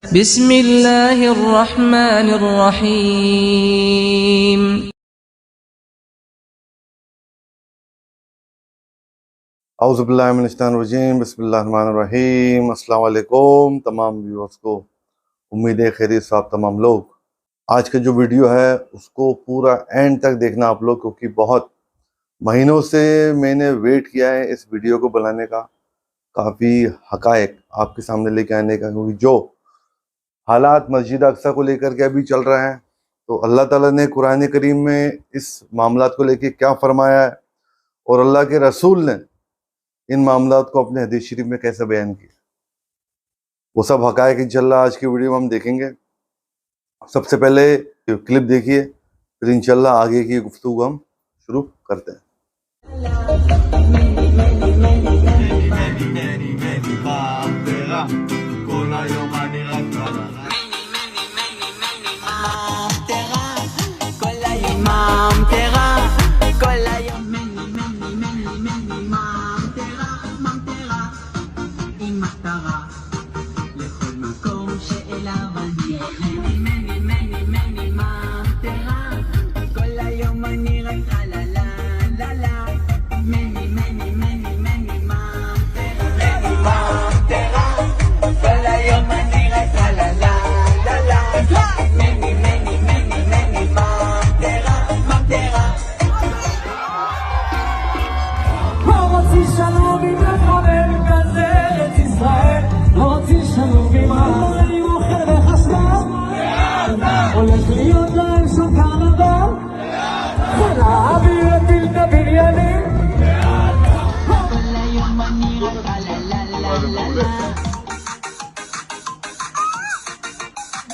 बिस्मिल्लाहिर्रहमानिर्रहीम। औज़ुबिल्लाहिमिनश्शैतानिर्रजीम बिस्मिल्लाहिर्रहमानिर्रहीम। अस्सलाम वालेकुम तमाम व्यूअर्स को। उम्मीद है खैरियत से आप तमाम लोग। आज का जो वीडियो है उसको पूरा एंड तक देखना आप लोग, क्योंकि बहुत महीनों से मैंने वेट किया है इस वीडियो को बनाने का, काफ़ी हकायक आपके सामने लेके आने का। क्योंकि जो हालात मस्जिद अक्सा को लेकर के अभी चल रहे हैं, तो अल्लाह ताला ने कुरान करीम में इस मामलात को लेके क्या फरमाया है और अल्लाह के रसूल ने इन मामलात को अपने हदीस शरीफ में कैसे बयान किया, वो सब हकायक इंशाल्लाह आज की वीडियो में हम देखेंगे। सबसे पहले क्लिप देखिए, फिर इंशाल्लाह आगे की गुफ्तगू हम शुरू करते हैं।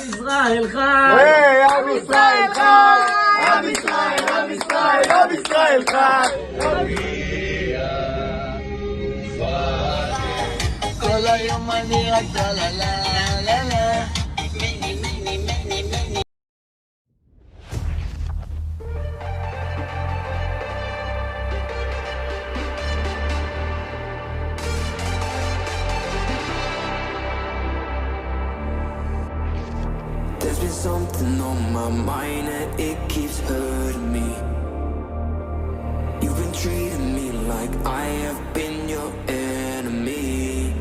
ישראל חי! עם ישראל חי! עם ישראל, עם ישראל, עם ישראל חי! כל היום אני רק לה לה לה לה לה. There's been something on my mind and it keeps hurting me. You've been treating me like I have been your enemy.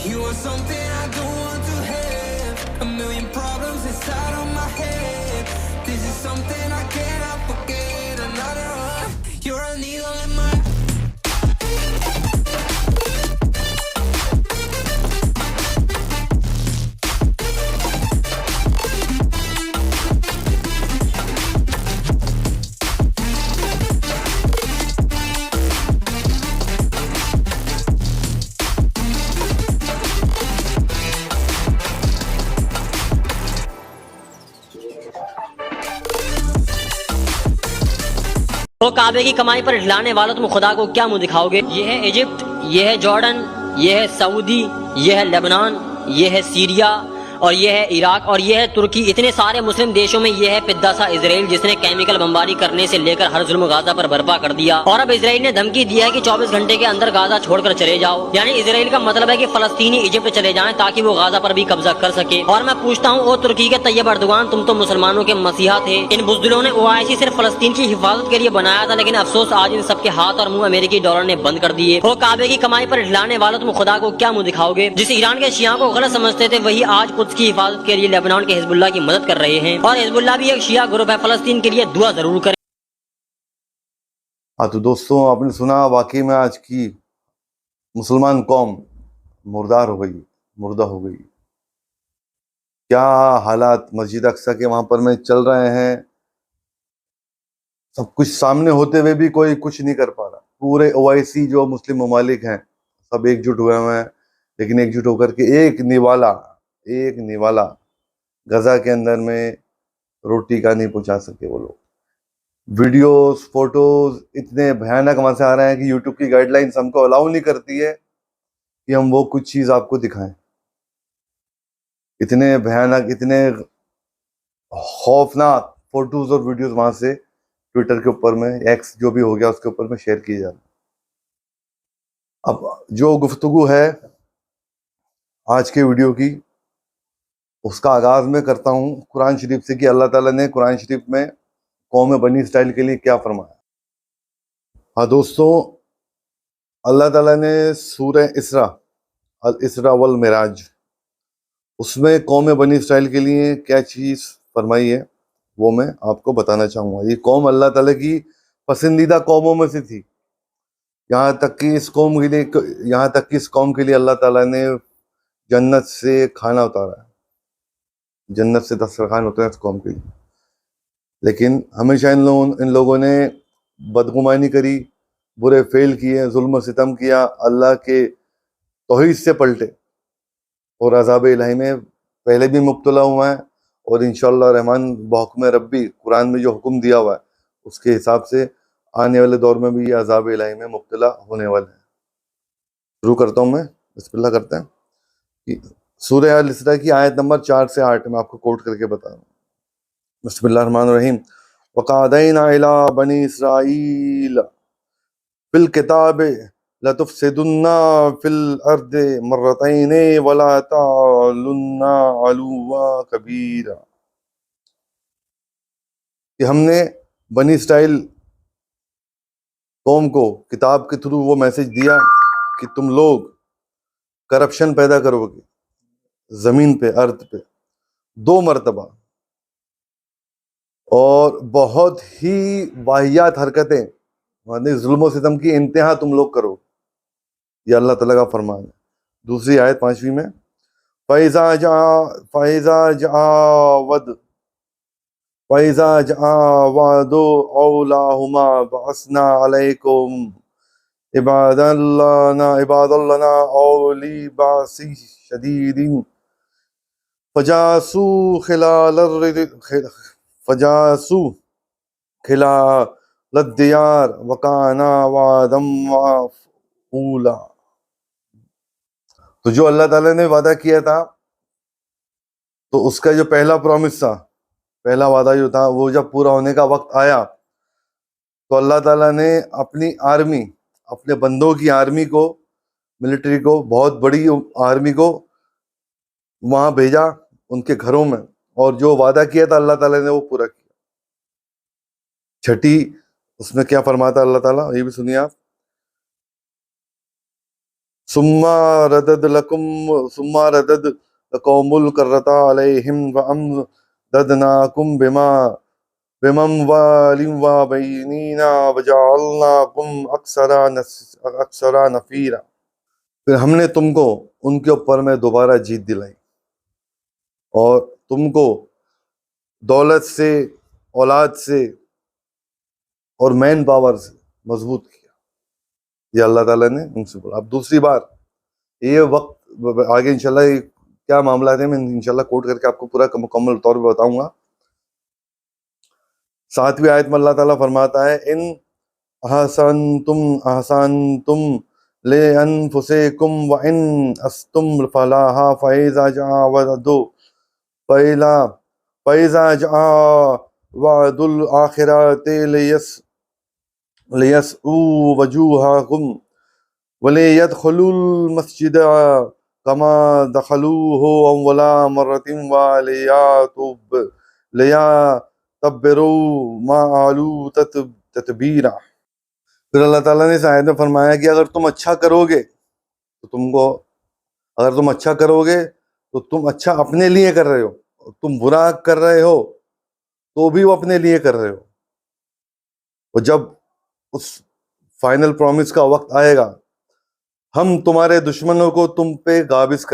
You are something I don't want to have. A million problems inside of my head. This is something I cannot forget. Another one. You're a needle in my तो काबे की कमाई पर हिलाने वालों तुम खुदा को क्या मुंह दिखाओगे। ये है इजिप्ट, ये है जॉर्डन, ये है सऊदी, ये है लेबनान, ये है सीरिया और ये है इराक और ये है तुर्की। इतने सारे मुस्लिम देशों में ये है पिद्दा सा इजराइल, जिसने केमिकल बमबारी करने से लेकर हर जुल्म गाजा पर बर्पा कर दिया। और अब इजराइल ने धमकी दिया है कि 24 घंटे के अंदर गाजा छोड़कर चले जाओ। यानी इजराइल का मतलब है कि फलस्तीनी इजिप्ट चले जाएं ताकि वो गाजा पर भी कब्जा कर सके। और मैं पूछता हूँ, ओ तुर्की के तैयब अर्दोगान, तुम तो मुसलमानों के मसीहा थे। इन बुज़दिलों ने ओआईसी सिर्फ फलस्तीन की हिफाजत के लिए बनाया था, लेकिन अफसोस आज इन सबके हाथ और मुंह अमेरिकी डॉलर ने बंद कर दिए। वो काबे की कमाई पर हिलाने वालों तुम खुदा को क्या मुंह दिखाओगे। जिस ईरान के शिया को गलत समझते थे, वही आज कुद्स की हिफाजत के लिए लेबनान के हिजबुल्लाह की मदद कर रहे हैं। और हिजबुल्लाह भी एक शिया ग्रुप है, फलस्तीन के लिए दुआ जरूर करें। हाँ, तो दोस्तों आपने सुना, वाकई में आज की मुसलमान कौम मुर्दार हो गई, मुर्दा हो गई। क्या हालात मस्जिद अक्सा के वहां पर में चल रहे हैं, सब कुछ सामने होते हुए भी कोई कुछ नहीं कर पा रहा। पूरे ओआईसी जो मुस्लिम ममालिक हैं सब एकजुट हुए हुए हैं, लेकिन एकजुट होकर के एक निवाला गजा के अंदर में रोटी का नहीं पहुंचा सके वो लोग। वीडियोस फोटोज इतने भयानक वहां से आ रहे हैं कि यूट्यूब की गाइडलाइंस हमको अलाउ नहीं करती है कि हम वो कुछ चीज आपको दिखाएं। इतने भयानक, इतने खौफनाक फोटोज और वीडियोस वहां से ट्विटर के ऊपर में, एक्स जो भी हो गया उसके ऊपर में शेयर किए जा रहे हैं। अब जो गुफ्तगू है आज के वीडियो की, उसका आगाज़ मैं करता हूँ कुरान शरीफ से कि अल्लाह ताला ने कुरान शरीफ में कौम बनी इसराइल के लिए क्या फरमाया। हाँ दोस्तों, अल्लाह ताला ने सूरह इसरा, अल इसरा वल मिराज, उसमें कौम बनी इसराइल के लिए क्या चीज़ फरमाई है वो मैं आपको बताना चाहूँगा। ये कौम अल्लाह ताला की पसंदीदा कौमों में से थी। यहाँ तक कि इस कौम के लिए अल्लाह ताला ने जन्नत से खाना उतारा है, जन्नत से दस्तरखान होता है इस कौम के लिए। लेकिन हमेशा इन लोगों ने बदगुमानी करी, बुरे फेल किए, जुल्म सितम किया, अल्लाह के तौहीद से पलटे और अज़ाब इलाही में पहले भी मुब्तला हुआ है और इंशाअल्लाह रहमान बहुक्म रब्बी, कुरान में जो हुक्म दिया हुआ है उसके हिसाब से आने वाले दौर में भी ये अज़ाब इलाही में मुब्तला होने वाले हैं। शुरू करता हूँ मैं, बिस्मिल्लाह करते हैं कि सूरह अल इसरा की आयत नंबर 4 से 8 में आपको कोट करके बता रहा हूँ। बिस्मिल्लाहिर्रहमानिर्रहीम। वक़अदैना इला बनी इसराईल फिल किताब लतुफ़सिदुन्ना फिल अर्दि मर्रतैनि वला तालुन्ना अलुवा कबीरा। कि हमने बनी इसराइल कौम को किताब के थ्रू वो मैसेज दिया कि तुम लोग करप्शन पैदा करोगे जमीन पे, अर्थ पे 2 मरतबा, और बहुत ही वाहियात हरकतें, माने जुल्म और सितम की इंतहा तुम लोग करो। ये अल्लाह ताला का फरमान है। दूसरी आयत 5वीं में, फैज़ा जावद औलाहुमा बअसना अलैकुम इबादल्लना औली बासी शदीदिन फजासू खिलालद्दियार वकाना वादम वाफूला। तो जो अल्लाह ताला ने वादा किया था, तो उसका जो पहला प्रॉमिस था, पहला वादा जो था, वो जब पूरा होने का वक्त आया तो अल्लाह ताला ने अपनी आर्मी, अपने बंदों की आर्मी को, मिलिट्री को, बहुत बड़ी आर्मी को वहां भेजा उनके घरों में, और जो वादा किया था अल्लाह ताला ने वो पूरा किया। छठी उसमें क्या फरमाता अल्लाह ताला, ये भी सुनिए आप। सुम्मा रदद लकौमुल करता अलैहिम व अमददनाकुम बिमम वालिम व बैनीना वजअलनाकुम अक्सरा नफीरा। फिर हमने तुमको उनके ऊपर में दोबारा जीत दिलाई और तुमको दौलत से, औलाद से और मैन पावर से मजबूत किया। ये अल्लाह ताला ने उनसे बोला। अब दूसरी बार, ये वक्त आगे इंशाल्लाह क्या मामला है मैं इंशाल्लाह कोट करके आपको पूरा मुकम्मल तौर पे बताऊंगा। 7वीं आयत में अल्लाह ताला फरमाता है, इन अहसनतुम ले अनफुसिकुम व इन अस्तुम फलाहा फैज़ा जा वअदुल आखिरति लियसउ वजूहकुम वलियदखुलुल मस्जिद कमा दखलूहु अव्वला मर्रतिन लियतब्बिरू मा आलू ततबीरा। फिर अल्लाह ताला ने इस आयत में फरमाया कि अगर तुम अच्छा करोगे तो तुम अच्छा अपने लिए कर रहे हो, तुम बुरा कर रहे हो तो भी वो अपने लिए कर रहे हो। और जब उस फाइनल प्रॉमिस का वक्त आएगा, हम तुम्हारे दुश्मनों को तुम पे काबिज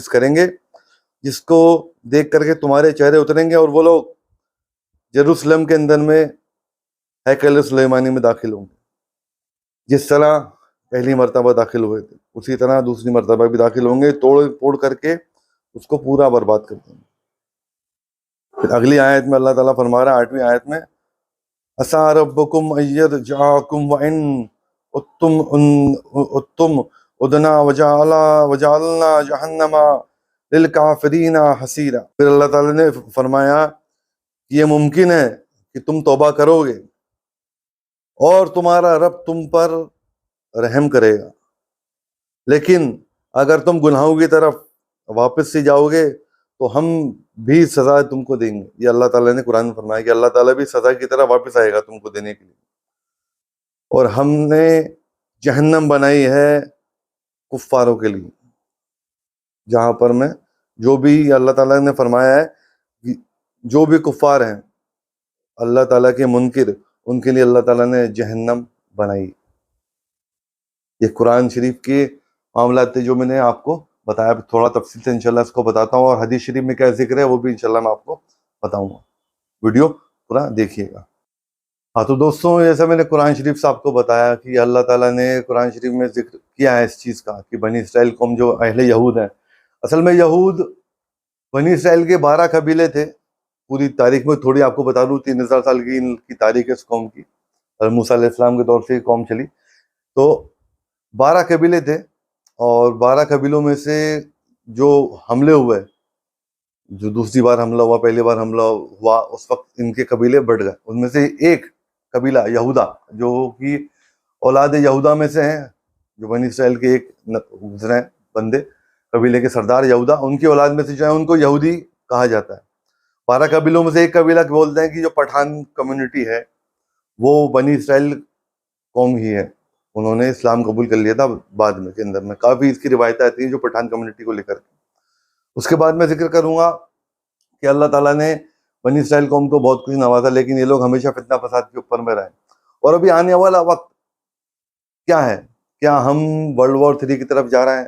करेंगे, जिसको देख करके तुम्हारे चेहरे उतरेंगे और वो लोग जेरूसलम के अंदर में हैकल सुलेमानी में दाखिल होंगे। जिस तरह पहली मर्तबा दाखिल हुए थे, उसी तरह दूसरी मर्तबा भी दाखिल होंगे, तोड़ करके उसको पूरा बर्बाद कर देंगे। फिर अगली आयत में अल्लाह ताला फरमा रहा है, 8वीं आयत में, असा रब्बुकुम अय्यरजअकुम व इन उत्तम उदना वजअलना जहन्नमा लिल काफिरीना हसीरा। फिर अल्लाह ताला ने फरमाया कि ये मुमकिन है कि तुम तौबा करोगे और तुम्हारा रब तुम पर रहम करेगा, लेकिन अगर तुम गुनाहों की तरफ वापस से जाओगे तो हम भी सजा तुमको देंगे। ये अल्लाह ताला ने कुरान में फरमाया कि अल्लाह ताला भी सजा की तरह वापस आएगा तुमको देने के लिए। और हमने जहन्नम बनाई है कुफ्फारों के लिए, जहां पर मैं जो भी अल्लाह ताला ने फरमाया है कि जो भी कुफ्फार हैं अल्लाह ताला के मुनकिर, उनके लिए अल्लाह ताला ने जहन्नम बनाई। ये कुरान शरीफ के मामलात थे जो मैंने आपको बताया, थोड़ा तफसील से इंशाल्लाह इसको बताता हूँ, और हदीस शरीफ में क्या जिक्र है वो भी इंशाल्लाह मैं आपको बताऊंगा। वीडियो पूरा देखिएगा। हाँ तो दोस्तों, जैसा मैंने कुरान शरीफ से आपको बताया कि अल्लाह ताला ने कुरान शरीफ में जिक्र किया है इस चीज़ का कि बनी इसराइल कौम जो अहले यहूद हैं, असल में यहूद बनी इसराइल के 12 कबीले थे। पूरी तारीख में थोड़ी आपको बता दूँ, 3000 साल की इनकी तारीख है इस कौम की, और मूसा अलैहिस्सलाम के दौर से कौम चली। तो 12 कबीले थे, और 12 कबीलों में से जो हमले हुए, जो दूसरी बार हमला हुआ, पहली बार हमला हुआ, उस वक्त इनके कबीले बढ़ गए। उनमें से एक कबीला यहूदा, जो कि औलाद यहूदा में से हैं, जो बनी इसराइल के एक गुजरे बंदे, कबीले के सरदार यहूदा, उनकी औलाद में से जो है उनको यहूदी कहा जाता है। 12 कबीलों में से एक कबीला बोलते हैं कि जो पठान कम्युनिटी है वो बनी इसराइल कौम ही है, उन्होंने इस्लाम कबूल कर लिया था बाद में के अंदर में। काफ़ी इसकी रिवायतें आती हैं जो पठान कम्युनिटी को लेकर। उसके बाद मैं जिक्र करूँगा कि अल्लाह ताला ने बनी इसराइल कौम को बहुत कुछ नवाजा, लेकिन ये लोग हमेशा फितना फसाद के ऊपर में रहे। और अभी आने वाला वक्त क्या है? क्या हम वर्ल्ड वॉर 3 की तरफ जा रहे हैं?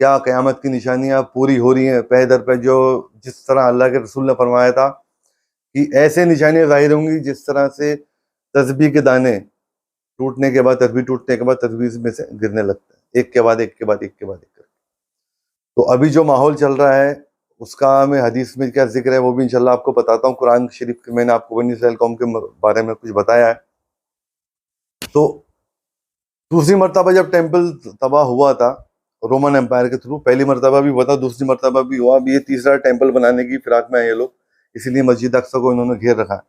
क्या क़यामत की निशानियां पूरी हो रही हैं पे दर पे? जो जिस तरह अल्लाह के रसूल ने फरमाया था कि ऐसे निशानियां जाहिर होंगी जिस तरह से तस्बीह के दाने टूटने के बाद, तस्बीह टूटने के बाद तस्बीह में से गिरने लगते हैं, एक के बाद एक के बाद एक के बाद एक करके। तो अभी जो माहौल चल रहा है उसका मैं हदीस में क्या जिक्र है वो भी इंशाल्लाह आपको बताता हूँ। कुरान शरीफ के मैंने आपको बनी इसराइल कौम के बारे में कुछ बताया है। तो दूसरी मरतबा जब टेम्पल तबाह हुआ था रोमन एम्पायर के थ्रू, पहली मरतबा भी हुआ था, दूसरी मरतबा भी हुआ, अभी ये तीसरा टेम्पल बनाने की फिराक में है ये लोग, इसीलिए मस्जिद अक्सा को इन्होंने घेर रखा है।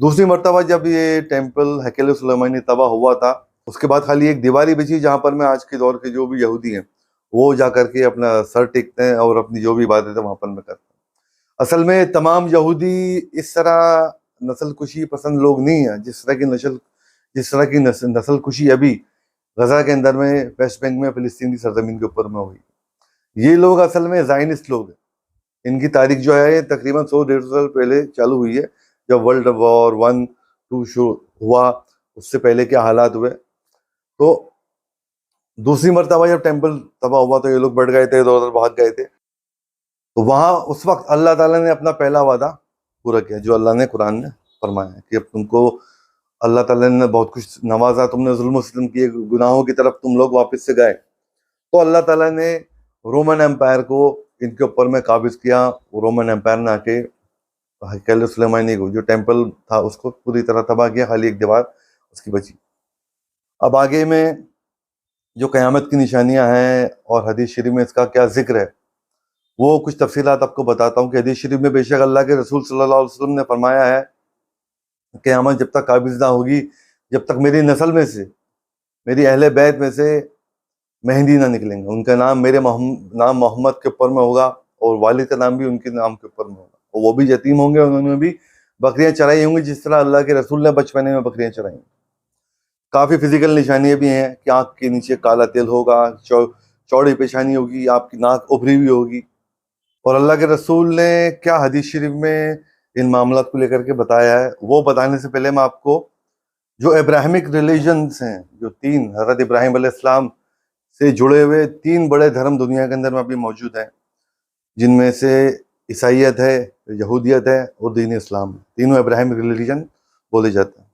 दूसरी मरतबा जब ये टेम्पल हैकल सुलेमानी तबाह हुआ था, उसके बाद खाली एक दीवारी बची जहाँ पर मैं आज के दौर के जो भी यहूदी हैं वो जा करके अपना सर टेकते हैं और अपनी जो भी इबादत है वहाँ पर में करते हैं। असल में तमाम यहूदी इस तरह नस्ल कुशी पसंद लोग नहीं हैं जिस तरह की नस्ल कुशी अभी गजा के अंदर में, वेस्ट बैंक में, फिलिस्तीन की सरजमीन के ऊपर में हुई। ये लोग असल में ज़ायनिस्ट लोग हैं। इनकी तारीख जो है तकरीबन 100-150 साल पहले चालू हुई है, जब वर्ल्ड वॉर 1-2 शुरू हुआ, उससे पहले क्या हालात हुए। तो दूसरी मरतबा जब टेम्पल तबाह हुआ तो ये लोग बढ़ गए थे, इधर उधर भाग गए थे। तो वहाँ उस वक्त अल्लाह ताला ने अपना पहला वादा पूरा किया जो अल्लाह ने कुरान में फरमाया है कि अब तुमको अल्लाह ताला ने बहुत कुछ नवाजा, तुमने जुल्म सितम किए, गुनाहों की तरफ तुम लोग वापस से गए, तो अल्लाह ताला ने रोमन एम्पायर को इनके ऊपर में काबिज किया। रोमन एम्पायर ने आके हैकल सुलेमानी को, जो टेम्पल था, उसको पूरी तरह तबाह किया, खाली एक दीवार उसकी बची। अब आगे में जो क़यामत की निशानियां हैं और हदीस शरीफ में इसका क्या जिक्र है वो कुछ तफसीलात आपको बताता हूँ कि हदीस शरीफ में बेशक अल्लाह के रसूल सल्लल्लाहु अलैहि वसल्लम ने फरमाया है क़यामत जब तक काबिज ना होगी, जब तक मेरी नस्ल में से, मेरी अहले बैत में से मेहंदी ना निकलेंगे, उनका नाम मेरे नाम मोहम्मद के ऊपर में होगा और वालिद का नाम भी उनके नाम के ऊपर में होगा, और वो भी यतीम होंगे, उन्होंने भी बकरियां चराई होंगी जिस तरह अल्लाह के रसूल ने बचपने में बकरियां चराई। काफ़ी फिजिकल निशानियां भी हैं कि आँख के नीचे काला तिल होगा, चौड़ी पेशानी होगी, आपकी नाक उभरी हुई होगी। और अल्लाह के रसूल ने क्या हदीस शरीफ में इन मामलों को लेकर के बताया है वो बताने से पहले मैं आपको जो इब्राहिमिक रिलीजन्स हैं, जो 3 हज़रत इब्राहिम अलैहिस्सलाम से जुड़े हुए 3 बड़े धर्म दुनिया के अंदर में अभी मौजूद हैं, जिनमें से ईसाइयत है, यहूदियत है और दीन इस्लाम, तीनों इब्राहिमिक रिलीजन बोले जाते हैं।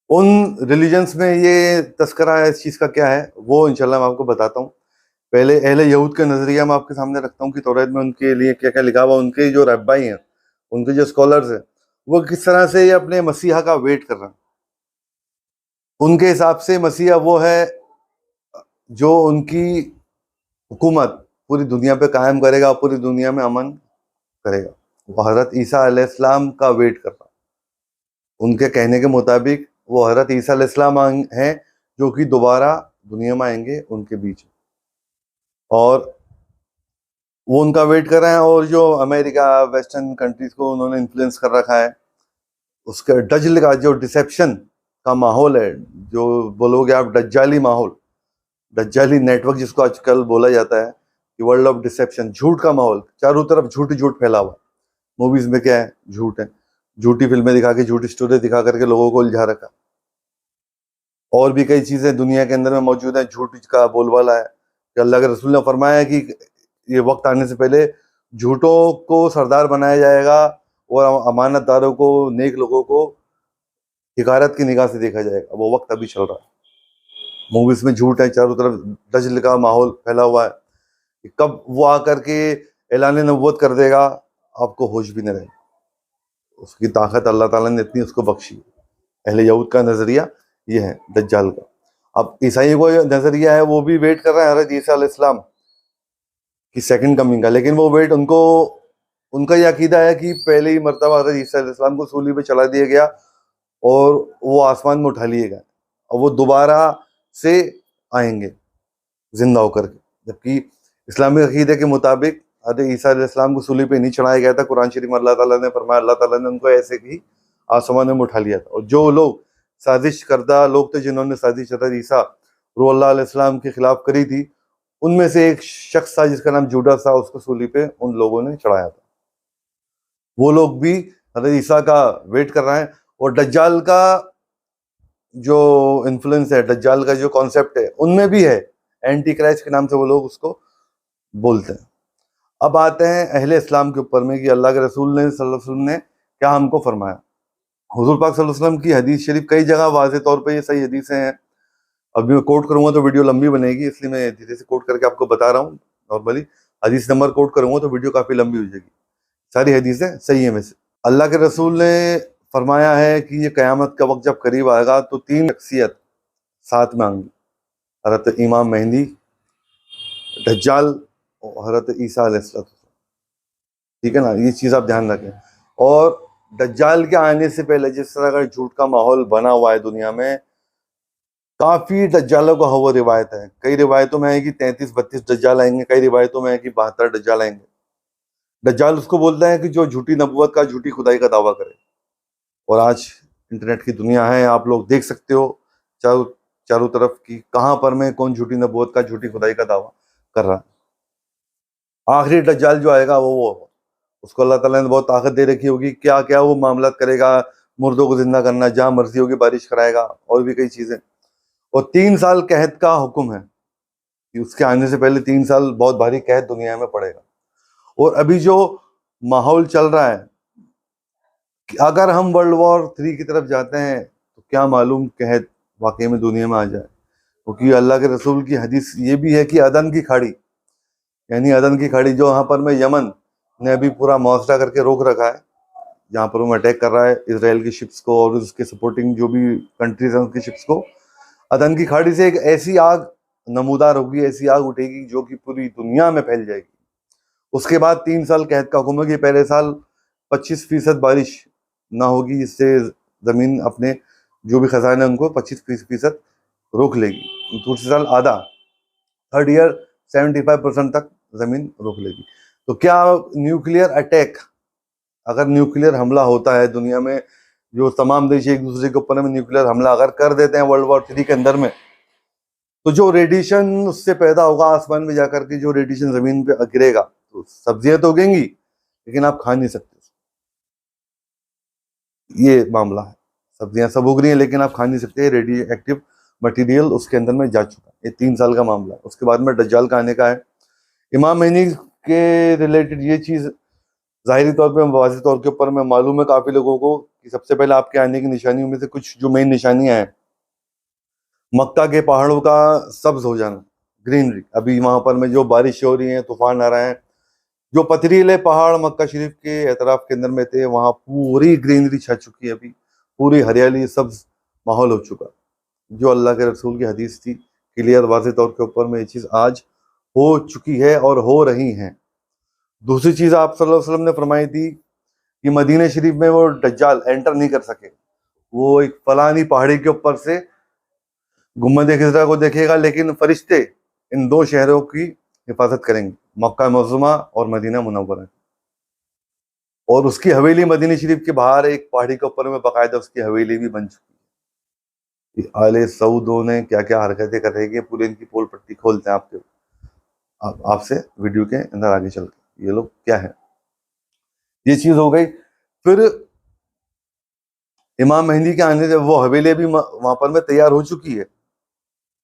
उन रिलीजन्स में ये तस्करा है इस चीज़ का क्या है वो इंशाल्लाह मैं आपको बताता हूँ। पहले अहले यहूद का नज़रिया मैं आपके सामने रखता हूँ कि तौरात में उनके लिए क्या क्या लिखा हुआ, उनके जो रब्बाई हैं, उनके जो स्कॉलर्स हैं, वो किस तरह से ये अपने मसीहा का वेट कर रहे हैं। उनके हिसाब से मसीहा वो है जो उनकी हुकूमत पूरी दुनिया पे कायम करेगा, पूरी दुनिया में अमन करेगा। वो हज़रत ईसा अलैहिस्सलाम का वेट कर रहा है। उनके कहने के मुताबिक वो हज़रत ईसा अलैहिस्सलाम हैं जो कि दोबारा दुनिया में आएंगे उनके बीच, और वो उनका वेट कर रहे हैं। और जो अमेरिका वेस्टर्न कंट्रीज को उन्होंने इन्फ्लुएंस कर रखा है, उसका डजल का जो डिसेप्शन का माहौल है, जो बोलोगे आप डज्जाली माहौल, डज्जाली नेटवर्क जिसको आजकल बोला जाता है कि वर्ल्ड ऑफ डिसेप्शन, झूठ का माहौल, चारों तरफ झूठ ही झूठ फैला हुआ। मूवीज में क्या है? झूठ है, झूठी फिल्में दिखा के, झूठी स्टोरी दिखा करके लोगों को उलझा रखा। और भी कई चीजें दुनिया के अंदर में मौजूद है, झूठ का बोलबाला है कि अल्लाह के रसूल ने फरमाया कि ये वक्त आने से पहले झूठों को सरदार बनाया जाएगा और अमानतदारों को, नेक लोगों को हिकारत की निगाह से देखा जाएगा। वो वक्त अभी चल रहा है। मूवीज में झूठ है, चारों तरफ डजल का माहौल फैला हुआ है। कब वो आकर के ऐलान नबूवत कर देगा, आपको होश भी नहीं रहेगा। उसकी ताकत अल्लाह ताला ने इतनी उसको बख्शी। अहले यहूद का नजरिया ये है दज्जाल का। अब ईसाई को नजरिया है, वो भी वेट कर रहे हैं हज़रत ईसा अलैहिस्सलाम की सेकंड कमिंग का, लेकिन वो वेट उनका ये अकीदा है कि पहले ही मरतबा हज़रत ईसा अलैहिस्सलाम को सूली पे चला दिया गया और वो आसमान में उठा लिए गए और वो दोबारा से आएंगे जिंदा होकर के। जबकि इस्लामी अकीदे के मुताबिक हज़रत ईसा अलैहिस्सलाम को सूली पे नहीं चढ़ाया गया था। कुरान शरीफ में अल्लाह ताला ने फरमाया, अल्लाह ताला ने उनको ऐसे ही आसमान में उठा लिया था। और जो लोग साजिश करदा लोग थे, जिन्होंने साजिश हज़रत ईसा रूहुल्लाह अलैहिस्सलाम के खिलाफ करी थी, उनमें से एक शख्स था जिसका नाम जूडास था, उसको सूली पे उन लोगों ने चढ़ाया था। वो लोग भी हज़रत ईसा का वेट कर रहे हैं। और दज्जाल का जो इन्फ्लुएंस है, दज्जाल का जो कॉन्सेप्ट है, उनमें भी है। एंटी क्राइस्ट के नाम से वो लोग उसको बोलते हैं। अब आते हैं अहले इस्लाम के ऊपर में कि अल्लाह के रसूल ने सल्लल्लाहु अलैहि वसल्लम ने क्या हमको फरमाया। हुजूर पाक सल्लल्लाहु अलैहि वसल्लम की हदीस शरीफ कई जगह वाज़े तौर पे ये सही हदीसें हैं। अभी मैं कोट करूंगा तो वीडियो लंबी बनेगी, इसलिए मैं धीरे से कोट करके आपको बता रहा हूँ। नॉर्मली हदीस नंबर कोट करूंगा तो वीडियो काफ़ी लंबी हो जाएगी। सारी हदीसें सही है। में से अल्लाह के रसूल ने फरमाया है कि ये क़यामत का वक्त जब करीब आएगा तो 3 शख्सियत साथ में आएंगी, हज़रत इमाम मेहदी, दज्जाल और हज़रत ईसा अलैहिस्सलाम। ठीक है ना, ये चीज़ आप ध्यान रखें। और दज्जाल के आने से पहले जिस तरह का झूठ का माहौल बना हुआ है दुनिया में, काफ़ी दज्जालों का हवा रिवायत है। कई रिवायतों में है कि 33-32 दज्जाल आएंगे, कई रिवायतों में है कि 72 दज्जाल आएंगे। दज्जाल उसको बोलता है कि जो झूठी नबूवत का, झूठी खुदाई का दावा करे। और आज इंटरनेट की दुनिया है, आप लोग देख सकते हो चारों तरफ की कहाँ पर में कौन झूठी नबूवत का, झूठी खुदाई का दावा कर रहा है। आखिरी दज्जाल जो आएगा वो उसको अल्लाह ताला ने बहुत ताकत दे रखी होगी। क्या क्या वो मामलात करेगा, मुर्दों को जिंदा करना, जहाँ मर्जी होगी बारिश कराएगा, और भी कई चीज़ें। और 3 साल कहत का हुक्म है कि उसके आने से पहले 3 साल बहुत भारी कहत दुनिया में पड़ेगा। और अभी जो माहौल चल रहा है कि अगर हम वर्ल्ड वॉर 3 की तरफ जाते हैं तो क्या मालूम कहत वाकई में दुनिया में आ जाए। क्योंकि अल्लाह के रसूल की हदीस ये भी है कि अदन की खाड़ी, यानी अदन की खाड़ी जो यहाँ पर में यमन ने अभी पूरा मुआवजा करके रोक रखा है, जहाँ पर वो अटैक कर रहा है इसराइल की शिप्स को और उसके सपोर्टिंग जो भी कंट्रीज हैं उनकी शिप्स को। अदन की खाड़ी से एक ऐसी आग नमूदार होगी, ऐसी आग उठेगी जो कि पूरी दुनिया में फैल जाएगी। उसके बाद 3 साल कहत का हुक्म है कि पहले साल 25% बारिश ना होगी, जिससे ज़मीन अपने जो भी खजाने उनको 25% रोक लेगी। दूसरे साल आधा, 3rd ईयर 75% तक ज़मीन रोक लेगी। तो क्या न्यूक्लियर अटैक, अगर न्यूक्लियर हमला होता है दुनिया में, जो तमाम देश एक दूसरे के ऊपर में न्यूक्लियर हमला अगर कर देते हैं वर्ल्ड वॉर 3 के अंदर में, तो जो रेडिएशन उससे पैदा होगा आसमान में जाकर के, जो रेडिएशन जमीन पे गिरेगा, तो सब्जियां तो उगेंगी लेकिन आप खा नहीं सकते। ये मामला है, सब्जियां सब उग रही हैं लेकिन आप खा नहीं सकते, रेडियो एक्टिव मटीरियल उसके अंदर में जा चुका है। ये 3 साल का मामला है। उसके बाद में दज्जाल का आने का है। इमाम मेहदी के रिलेटेड ये चीज़ ज़ाहिरी तौर पे, वाज़ेह तौर के ऊपर में मालूम है काफ़ी लोगों को कि सबसे पहले आपके आने की निशानियों में से कुछ जो मेन निशानियां हैं, मक्का के पहाड़ों का सब्ज हो जाना, ग्रीनरी। अभी वहाँ पर में जो बारिश हो रही है, तूफान आ रहे हैं, जो पथरीले पहाड़ मक्का शरीफ के एतराफ़ के अंदर में थे, वहाँ पूरी ग्रीनरी छा चुकी है। अभी पूरी हरियाली, सब्ज माहौल हो चुका। जो अल्लाह के रसूल की हदीस थी, क्लियर वाज़ेह तौर के ऊपर में ये चीज़ आज हो चुकी है और हो रही हैं। दूसरी चीज़ आप सल्लल्लाहु अलैहि वसल्लम ने फरमाई थी कि मदीना शरीफ में वो दज्जाल एंटर नहीं कर सके। वो एक फलानी पहाड़ी के ऊपर से गुम्बद खिज़रा को देखेगा, लेकिन फरिश्ते इन 2 शहरों की हिफाजत करेंगे। मक्का मुअज़्ज़मा और मदीना मुनव्वरा। और उसकी हवेली मदीना शरीफ के बाहर एक पहाड़ी के ऊपर में बाकायदा उसकी हवेली भी बन चुकी है। कि आले सऊदों ने क्या क्या हरकतें कर रही है, पूरे इनकी पोल पट्टी खोलते हैं आपसे वीडियो के अंदर आगे चल के। ये लोग क्या है, ये चीज हो गई। फिर इमाम मेहंदी के आने से वो हवेली भी वहां पर में तैयार हो चुकी है।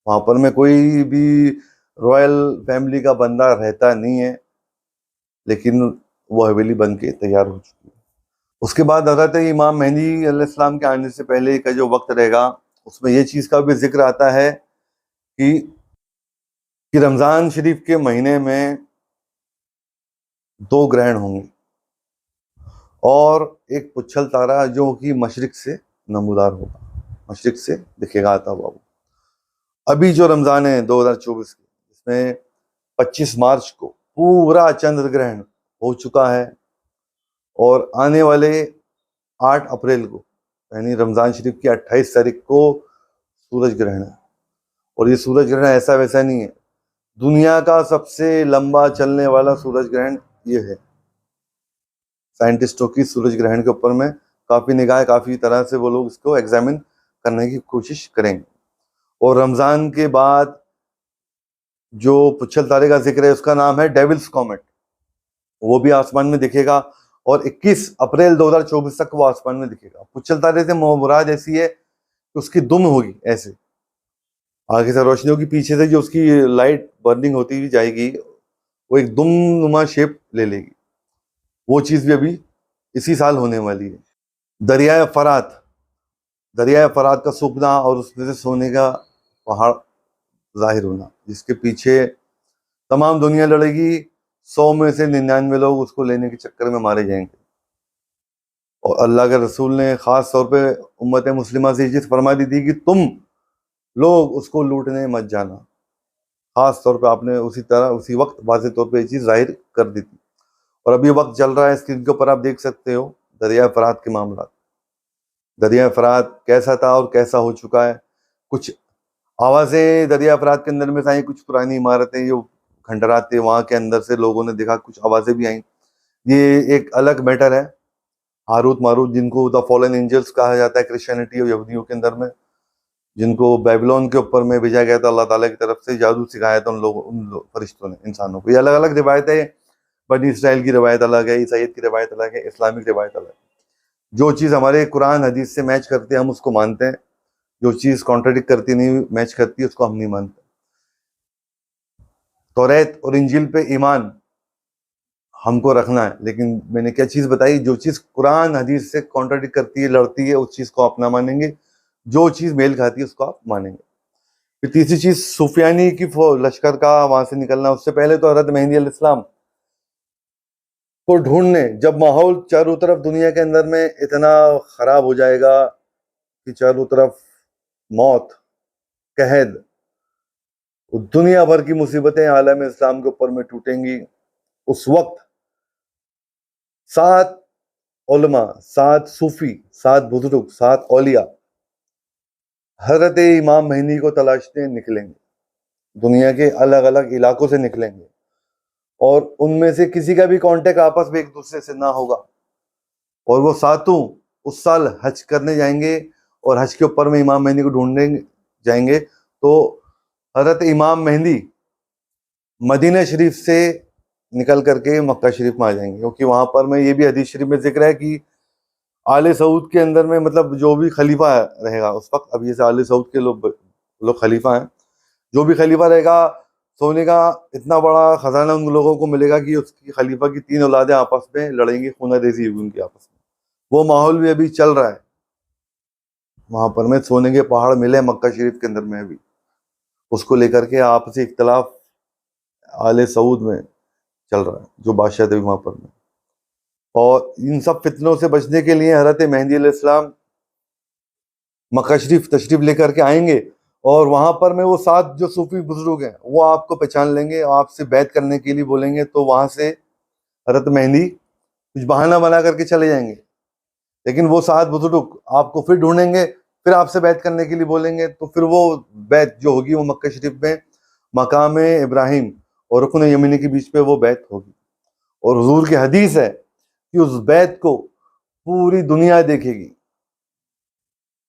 वहां पर में कोई भी रॉयल फैमिली का बंदा रहता नहीं है, लेकिन वो हवेली बन के तैयार हो चुकी है। उसके बाद हजरत इमाम मेहंदी अलैहिस्सलाम के आने से पहले का जो वक्त रहेगा, उसमें ये चीज़ का भी जिक्र आता है कि रमज़ान शरीफ के महीने में 2 ग्रहण होंगे और एक पुच्छल तारा जो कि मशरिक से नमूदार होगा, मशरिक से दिखेगा आता बाबू। अभी जो रमज़ान है 2024 के, इसमें 25 मार्च को पूरा चंद्र ग्रहण हो चुका है और आने वाले 8 अप्रैल को यानी रमज़ान शरीफ की 28 तारीख को सूरज ग्रहण है। और ये सूरज ग्रहण ऐसा वैसा नहीं है, दुनिया का सबसे लंबा चलने वाला सूरज ग्रहण ये है। साइंटिस्टों की सूरज ग्रहण के ऊपर में काफ़ी निगाह, काफ़ी तरह से वो लोग इसको एग्जामिन करने की कोशिश करेंगे। और रमज़ान के बाद जो पुच्छल तारे का जिक्र है उसका नाम है डेविल्स कॉमेट, वो भी आसमान में दिखेगा और 21 अप्रैल 2024 तक वो आसमान में दिखेगा। पुच्छल तारे से मुराद ऐसी है कि उसकी दुम होगी, ऐसे आगे से रोशनी होगी, पीछे से जो उसकी लाइट बर्निंग होती हुई जाएगी वो एक दुम नुमा शेप ले लेगी। वो चीज़ भी अभी इसी साल होने वाली है। दरियाए फरात का सूखना और उसमें से सोने का पहाड़ जाहिर होना, जिसके पीछे तमाम दुनिया लड़ेगी, 100 में से 99 लोग उसको लेने के चक्कर में मारे जाएंगे। और अल्लाह के रसूल ने ख़ास तौर पे उम्मत मुस्लिमा से ये चीज़ फरमा दी थी कि तुम लोग उसको लूटने मत जाना। ख़ास तौर पे आपने उसी वक्त वाज़ेह तौर पे ये चीज़ जाहिर कर दी थी। और अभी वक्त चल रहा है, स्क्रीन के ऊपर आप देख सकते हो दरिया फरात के मामला। दरिया फरात कैसा था और कैसा हो चुका है। कुछ आवाज़ें दरिया फरात के अंदर में आई, कुछ पुरानी इमारतें जो खंडरात थे वहाँ के अंदर से लोगों ने देखा, कुछ आवाज़ें भी आई। ये एक अलग मैटर है। हारूत मारूत, जिनको द फॉलन एंजल्स कहा जाता है क्रिश्चियनिटी और यहूदियों के अंदर में, जिनको बेबीलोन के ऊपर में भेजा गया था, अल्लाह ताला की तरफ से जादू सिखाया था उन फरिश्तों ने इंसानों को। ये अलग अलग रिवायतें, बनी इसराइल की रिवायत अलग है, ईसाइयत की रिवायत अलग है, इस्लामिक रिवायत अलग है। जो चीज़ हमारे कुरान हदीस से मैच करती है हम उसको मानते हैं, जो चीज़ कॉन्ट्राडिक्ट करती नहीं, मैच करती है, उसको हम नहीं मानते। तौरात और इंजील पे ईमान हमको रखना है, लेकिन मैंने क्या चीज़ बताई, जो चीज़ कुरान हदीस से कॉन्ट्राडिक्ट करती है, लड़ती है, उस चीज़ को अपना मानेंगे। जो चीज़ मेल खाती है उसको आप मानेंगे। फिर तीसरी चीज़ सुफियानी की लश्कर का वहाँ से निकलना। उससे पहले तो हज़रत मेहंदी अलैहिस्सलाम को ढूंढने, जब माहौल चारों तरफ दुनिया के अंदर में इतना ख़राब हो जाएगा कि चारों तरफ मौत, कहद, दुनिया भर की मुसीबतें आलम इस्लाम के ऊपर में टूटेंगी, उस वक्त 7 उलमा, 7 सूफी, 7 बुजुर्ग, 7 औलिया हज़रत इमाम मेहंदी को तलाशते निकलेंगे, दुनिया के अलग अलग इलाकों से निकलेंगे और उनमें से किसी का भी कांटेक्ट आपस में एक दूसरे से ना होगा। और वो सातों उस साल हज करने जाएंगे और हज के ऊपर में इमाम मेहंदी को ढूंढने जाएंगे। तो हज़रत इमाम मेहंदी मदीना शरीफ से निकल करके मक्का शरीफ में आ जाएंगे, क्योंकि वहाँ पर में ये भी हदीस शरीफ में जिक्र है कि आले सऊद के अंदर में, मतलब जो भी खलीफा रहेगा उस वक्त, अब ये से आले सऊद के लोग खलीफा हैं, जो भी खलीफा रहेगा, सोने का इतना बड़ा खजाना उन लोगों को मिलेगा कि उसकी खलीफा की 3 औलादें आपस में लड़ेंगी, खूना रेजी होगी उनकी आपस में। वो माहौल भी अभी चल रहा है। वहाँ पर में सोने के पहाड़ मिले मक्का शरीफ के अंदर में, अभी उसको लेकर के आपसी इख्तलाफ आले सऊद में चल रहा है, जो बादशाह थे वहाँ पर में। और इन सब फितनों से बचने के लिए हज़रत मेहंदी अलैहिस्सलाम मक्का शरीफ तशरीफ लेकर के आएंगे और वहाँ पर में वो 7 जो सूफी बुजुर्ग हैं वो आपको पहचान लेंगे, आपसे बैत करने के लिए बोलेंगे। तो वहाँ से हज़रत मेहंदी कुछ बहाना बना करके चले जाएंगे, लेकिन वो 7 बुजुर्ग आपको फिर ढूंढेंगे, फिर आपसे बैत करने के लिए बोलेंगे। तो फिर वो बैत जो होगी वो मक्का शरीफ में मकाम इब्राहिम और रुकन यमनी के बीच पे वो बैत होगी। और हुजूर की हदीस है कि उस बैत को पूरी दुनिया देखेगी,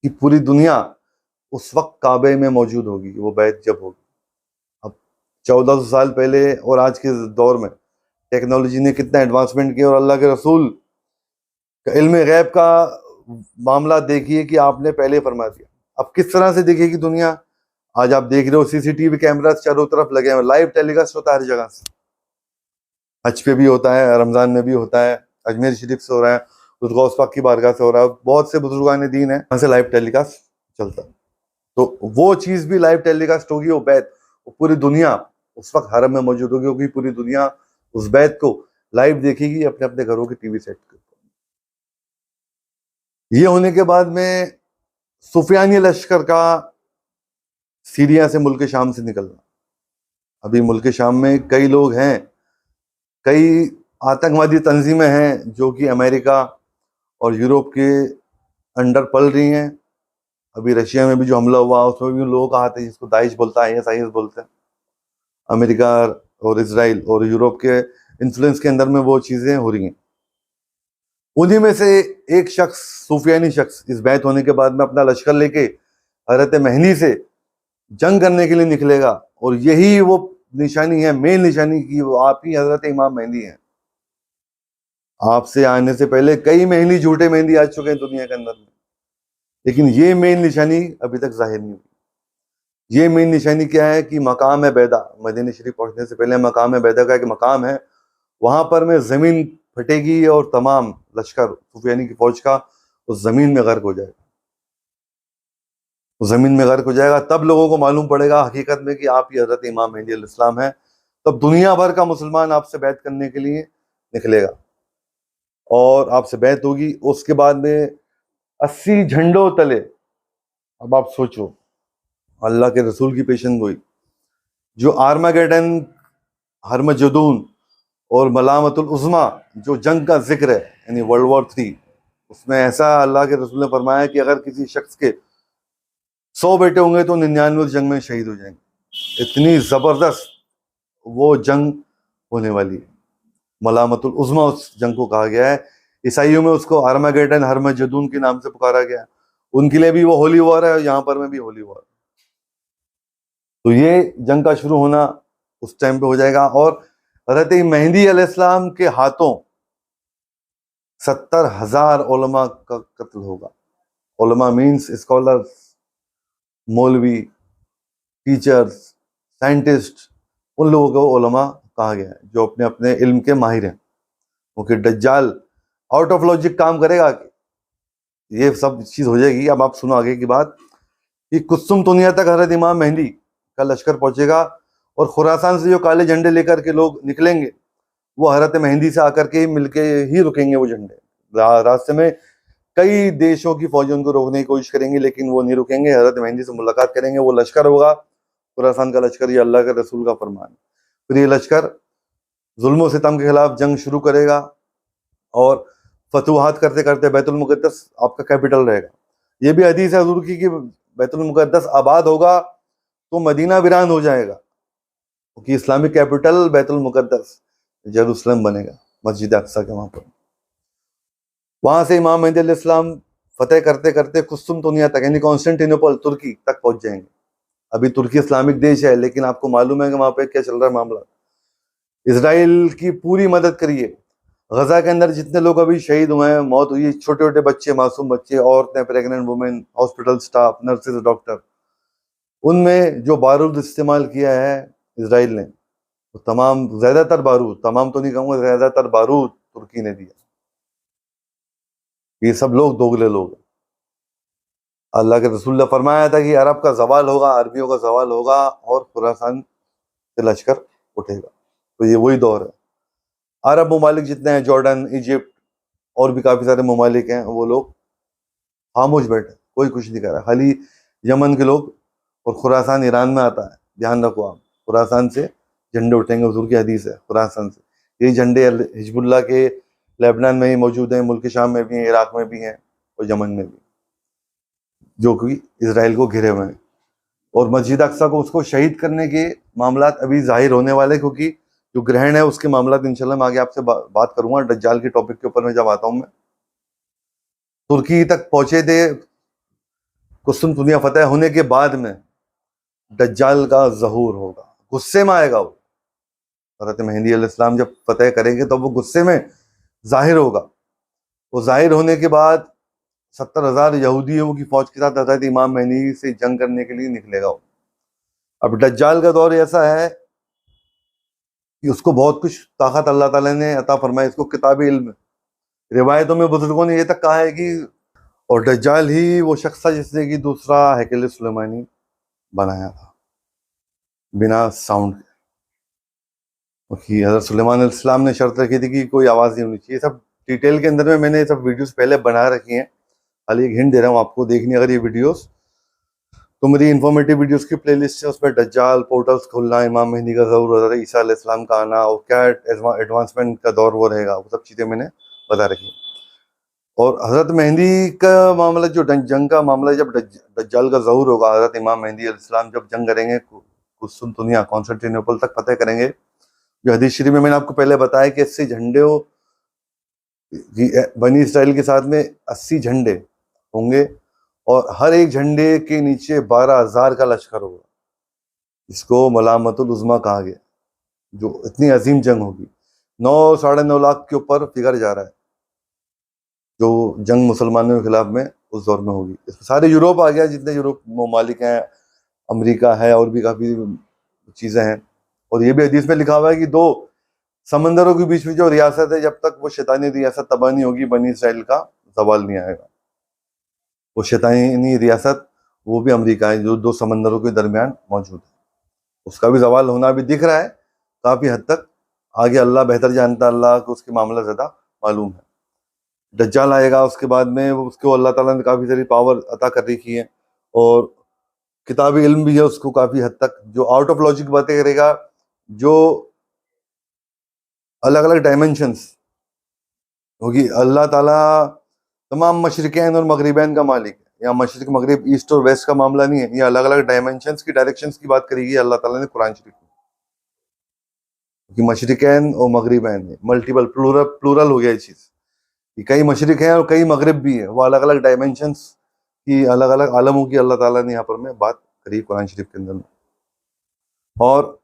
कि पूरी दुनिया उस वक्त काबे में मौजूद होगी वो बैत जब होगी। अब 1400 साल पहले और आज के दौर में टेक्नोलॉजी ने कितना एडवांसमेंट किया, और अल्लाह के रसूल का इल्म गैब का मामला देखिए कि आपने पहले फरमा दिया। अब किस तरह से देखेगी दुनिया? आज आप देख रहे हो सीसीटीवी कैमरा चारों तरफ लगे हैं, लाइव टेलीकास्ट होता है हर जगह से। हज पे भी होता है, रमजान में भी होता है, अजमेर शरीफ से हो रहा है, उस गौस पाक की बारगाह से हो रहा है, बहुत से बुजुर्गान दीन है वहां से लाइव टेलीकास्ट चलता है। तो वो चीज भी लाइव टेलीकास्ट होगी, वो बैत, वो पूरी दुनिया उस वक्त हरम में मौजूद होगी, क्योंकि पूरी दुनिया उस बैत को लाइव देखेगी अपने अपने घरों के टीवी सेट के ऊपर। ये होने के बाद में सुफियानी लश्कर का सीरिया से, मुल्क शाम से निकलना। अभी मुल्क शाम में कई लोग हैं, कई आतंकवादी तंजीमें हैं जो कि अमेरिका और यूरोप के अंडर पल रही हैं। अभी रशिया में भी जो हमला हुआ उसमें भी उन लोगों का हाथ है, जिसको दाइश बोलता है, IS बोलते हैं। अमेरिका और इजराइल और यूरोप के इन्फ्लुएंस के अंदर में वो चीजें हो रही हैं। उन्हीं में से एक शख्स, सूफियानी शख्स, इस बैत होने के बाद में अपना लश्कर लेके हजरत मेहंदी से जंग करने के लिए निकलेगा, और यही वो निशानी है, मेन निशानी की वो आप ही हजरत इमाम मेहंदी हैं। आपसे आने से पहले कई मेहंदी, झूठे मेहंदी आ चुके हैं दुनिया के अंदर में, लेकिन ये मेन निशानी अभी तक जाहिर नहीं हुई। ये मेन निशानी क्या है कि मकाम है बैदा, मदीना शरीफ पहुंचने से पहले मकाम है बैदा का एक मकाम है, वहां पर में जमीन फटेगी और तमाम लश्कर सुफियानी की फौज का उस जमीन में गर्क हो जाएगा। उस जमीन में गर्क हो जाएगा, तब लोगों को मालूम पड़ेगा हकीकत में कि आप ही हजरत इमाम मेहंदी अलैहिस्सलाम है। तब दुनिया भर का मुसलमान आपसे बैत करने के लिए निकलेगा और आपसे बैत होगी। उसके बाद में 80 झंडों तले, अब आप सोचो अल्लाह के रसूल की पेशन गोई, जो आर्मागेडन, हरमजदून और मलामतुल उज़्मा जो जंग का जिक्र है, यानी वर्ल्ड वॉर 3, उसमें ऐसा अल्लाह के रसूल ने फरमाया कि अगर किसी शख्स के 100 बेटे होंगे तो 99 उस जंग में शहीद हो जाएंगे। इतनी जबरदस्त वो जंग होने वाली है। मलामतुल उज़्मा उस जंग को कहा गया है। ईसाइयों में उसको आर्मागेडन, हरमजदून के नाम से पुकारा गया। उनके लिए भी वो होली वॉर है, यहाँ पर में भी होली वॉर। तो ये जंग का शुरू होना उस टाइम पे हो जाएगा, और हज़रत मेहंदी अलैहिस्सलाम के हाथों 70,000 उलमा का कत्ल होगा। उलमा मीन्स स्कॉलर्स, मौलवी, टीचर्स, साइंटिस्ट, उन लोगों को उलमा कहा गया है जो अपने अपने इल्म के माहिर हैं। क्योंकि दज्जाल आउट ऑफ लॉजिक काम करेगा कि ये सब चीज हो जाएगी। अब आप सुनो आगे की बात कि कुसुम दुनिया तक हज़रत इमाम मेहंदी का लश्कर पहुंचेगा, और खुरासान से जो काले झंडे लेकर के लोग निकलेंगे वो हज़रत मेहंदी से आकर के मिलके ही रुकेंगे। वो झंडे रास्ते में कई देशों की फौजें उनको रोकने की कोशिश करेंगी, लेकिन वो नहीं रुकेंगे, हज़रत मेहंदी से मुलाकात करेंगे। वो लश्कर होगा खुरासान का लश्कर, ये अल्लाह के रसूल का फरमान। फिर ये लश्कर जुल्म सितम के खिलाफ जंग शुरू करेगा, और फतुहात करते करते बैतुल मुक़द्दस आपका कैपिटल रहेगा। ये भी हदीस है हुज़ूर की कि बैतुल मुक़द्दस आबाद होगा तो मदीना वीरान हो जाएगा, क्योंकि इस्लामिक कैपिटल बैतुल मुक़द्दस जेरूसलम बनेगा, मस्जिद अक्सा के वहां पर। वहां से इमाम मेहंदी अलैहिस्सलाम फतेह करते करते कुसुम दुनिया तक, यानी कॉन्स्टेंटिनोपल, तुर्की तक पहुंच जाएंगे। अभी तुर्की इस्लामिक देश है, लेकिन आपको मालूम है कि वहां पे क्या चल रहा है मामला। इसराइल की पूरी मदद करिए। गजा के अंदर जितने लोग अभी शहीद हुए हैं, मौत हुई, छोटे छोटे बच्चे, मासूम बच्चे, औरतें, pregnant women, hospital staff, nurses, doctor, उनमें जो बारूद इस्तेमाल किया है इसराइल ने, तो तमाम, ज्यादातर बारूद, तमाम तो नहीं कहूँगा, ज्यादातर बारूद तुर्की ने दिया। ये सब लोग दोगले लोग हैं। अल्लाह के रसूल ने फरमाया था कि अरब का जवाल होगा, अरबियों का जवाल होगा, और खुरासान से लश्कर उठेगा। तो ये वही दौर है। अरब ममालिक जितने हैं, जॉर्डन, इजिप्ट और भी काफ़ी सारे ममालिक हैं, वो लोग खामोश बैठे, कोई कुछ नहीं कर रहा। खाली यमन के लोग, और खुरासान ईरान में आता है, ध्यान रखो आप, खुरासान से झंडे उठेंगे, हुजूर की हदीस है, खुरासान से। ये झंडे हिजबुल्लाह के लेबनान में ही मौजूद हैं, मुल्क शाम में भी हैं, इराक में भी हैं, और यमन में भी, जो कि इसराइल को घिरे हुए हैं। और मस्जिद अक्सा को उसको शहीद करने के मामलात अभी जाहिर होने वाले, क्योंकि जो ग्रहण है उसके मामलात इंशाल्लाह मैं आगे आपसे बात करूंगा दज्जाल के टॉपिक के ऊपर में जब आता हूं। मैं तुर्की तक पहुंचे थे, कुस्तुनतुनिया फतेह होने के बाद में दज्जाल का ज़हूर होगा, गुस्से में आएगा वो। हज़रत मेहदी अलैहिस्सलाम जब फतेह करेंगे तो वो गुस्से में जाहिर होगा। वो जाहिर होने के बाद 70,000 यहूदियों की फौज के साथ हज़रत इमाम मेहदी से जंग करने के लिए निकलेगा वो। अब दज्जाल का दौर ऐसा है कि उसको बहुत कुछ ताकत अल्लाह ताला ने अता फरमाई, इसको किताबी इल्म। रिवायतों में बुजुर्गों ने ये तक कहा है कि और दज्जाल ही वो शख्स था जिसने कि दूसरा हैकल सुलेमानी बनाया था बिना साउंड के, क्योंकि हज़रत सुलेमान अलैहिस्सलाम ने शर्त रखी थी कि कोई आवाज़ नहीं होनी चाहिए। सब डिटेल के अंदर में मैंने सब वीडियोस पहले बना रखी हैं, खाली एक हिंट दे रहा हूँ आपको देखनी अगर ये वीडियोस। तो मेरी इन्फॉर्मेटिव वीडियोस की प्लेलिस्ट है, उसमें दज्जाल, पोर्टल्स खुलना, इमाम मेहदी का ज़हूर, हज़रत ईसा अलैहिस्सलाम का आना और क्या एडवांसमेंट का दौर वो रहेगा, वो सब चीज़ें मैंने बता रखी हैं। और हज़रत मेहदी का मामला, जो जंग का मामला, जब दज्जाल का ज़हूर होगा, हज़रत इमाम मेहदी अलैहिस्सलाम जब जंग करेंगे, कुस्तुनतुनिया कॉन्स्टेंटिनोपल तक फतेह करेंगे। जो हदीस शरीफ में मैंने आपको पहले बताया कि 80 झंडे बनी इसराइल के साथ में 80 झंडे होंगे और हर एक झंडे के नीचे 12,000 का लश्कर होगा। इसको मलामतुल उज़्मा कहा गया, जो इतनी अजीम जंग होगी। 9 साढ़े 9 लाख के ऊपर फिगर जा रहा है जो जंग मुसलमानों के खिलाफ में उस दौर में होगी। इसमें सारे यूरोप आ गया, जितने यूरोप ममालिक हैं, अमेरिका है और भी काफ़ी चीज़ें हैं। और ये भी हदीस में लिखा हुआ है कि 2 समंदरों के बीच में जो रियासत है, जब तक वो शैतानी रियासत तबाह नहीं होगी, बनी इसराइल का सवाल नहीं आएगा। वो शैतानी रियासत वो भी अमेरिका है, जो 2 समंदरों के दरमियान मौजूद है। उसका भी सवाल होना भी दिख रहा है काफ़ी हद तक। आगे अल्लाह बेहतर जानता, अल्लाह को उसके मामला ज़्यादा मालूम है। दज्जाल आएगा, उसके बाद में उसको अल्लाह ताला ने काफ़ी सारी पावर अता कर रखी है और किताबी इल्म भी है उसको काफ़ी हद तक, जो आउट ऑफ लॉजिक बातें करेगा, जो अलग अलग डायमेंशंस होगी। अल्लाह ताला तमाम मशरिकैन और मगरिबैन का मालिक है। यहाँ मशरिक मगरिब ईस्ट और वेस्ट का मामला नहीं है, ये अलग अलग डायमेंशंस की डायरेक्शंस की बात करेगी अल्लाह ताला ने कुरान शरीफ में। क्योंकि मशरिकैन और मगरिबैन है, मल्टीपल प्लूरल हो गया ये चीज़, कई मशरिक हैं और कई मगरिब भी है। वो अलग अलग डायमेंशंस की, अलग अलग आलमों की अल्लाह ताला ने यहाँ पर में बात करी कुरान शरीफ के अंदर में। और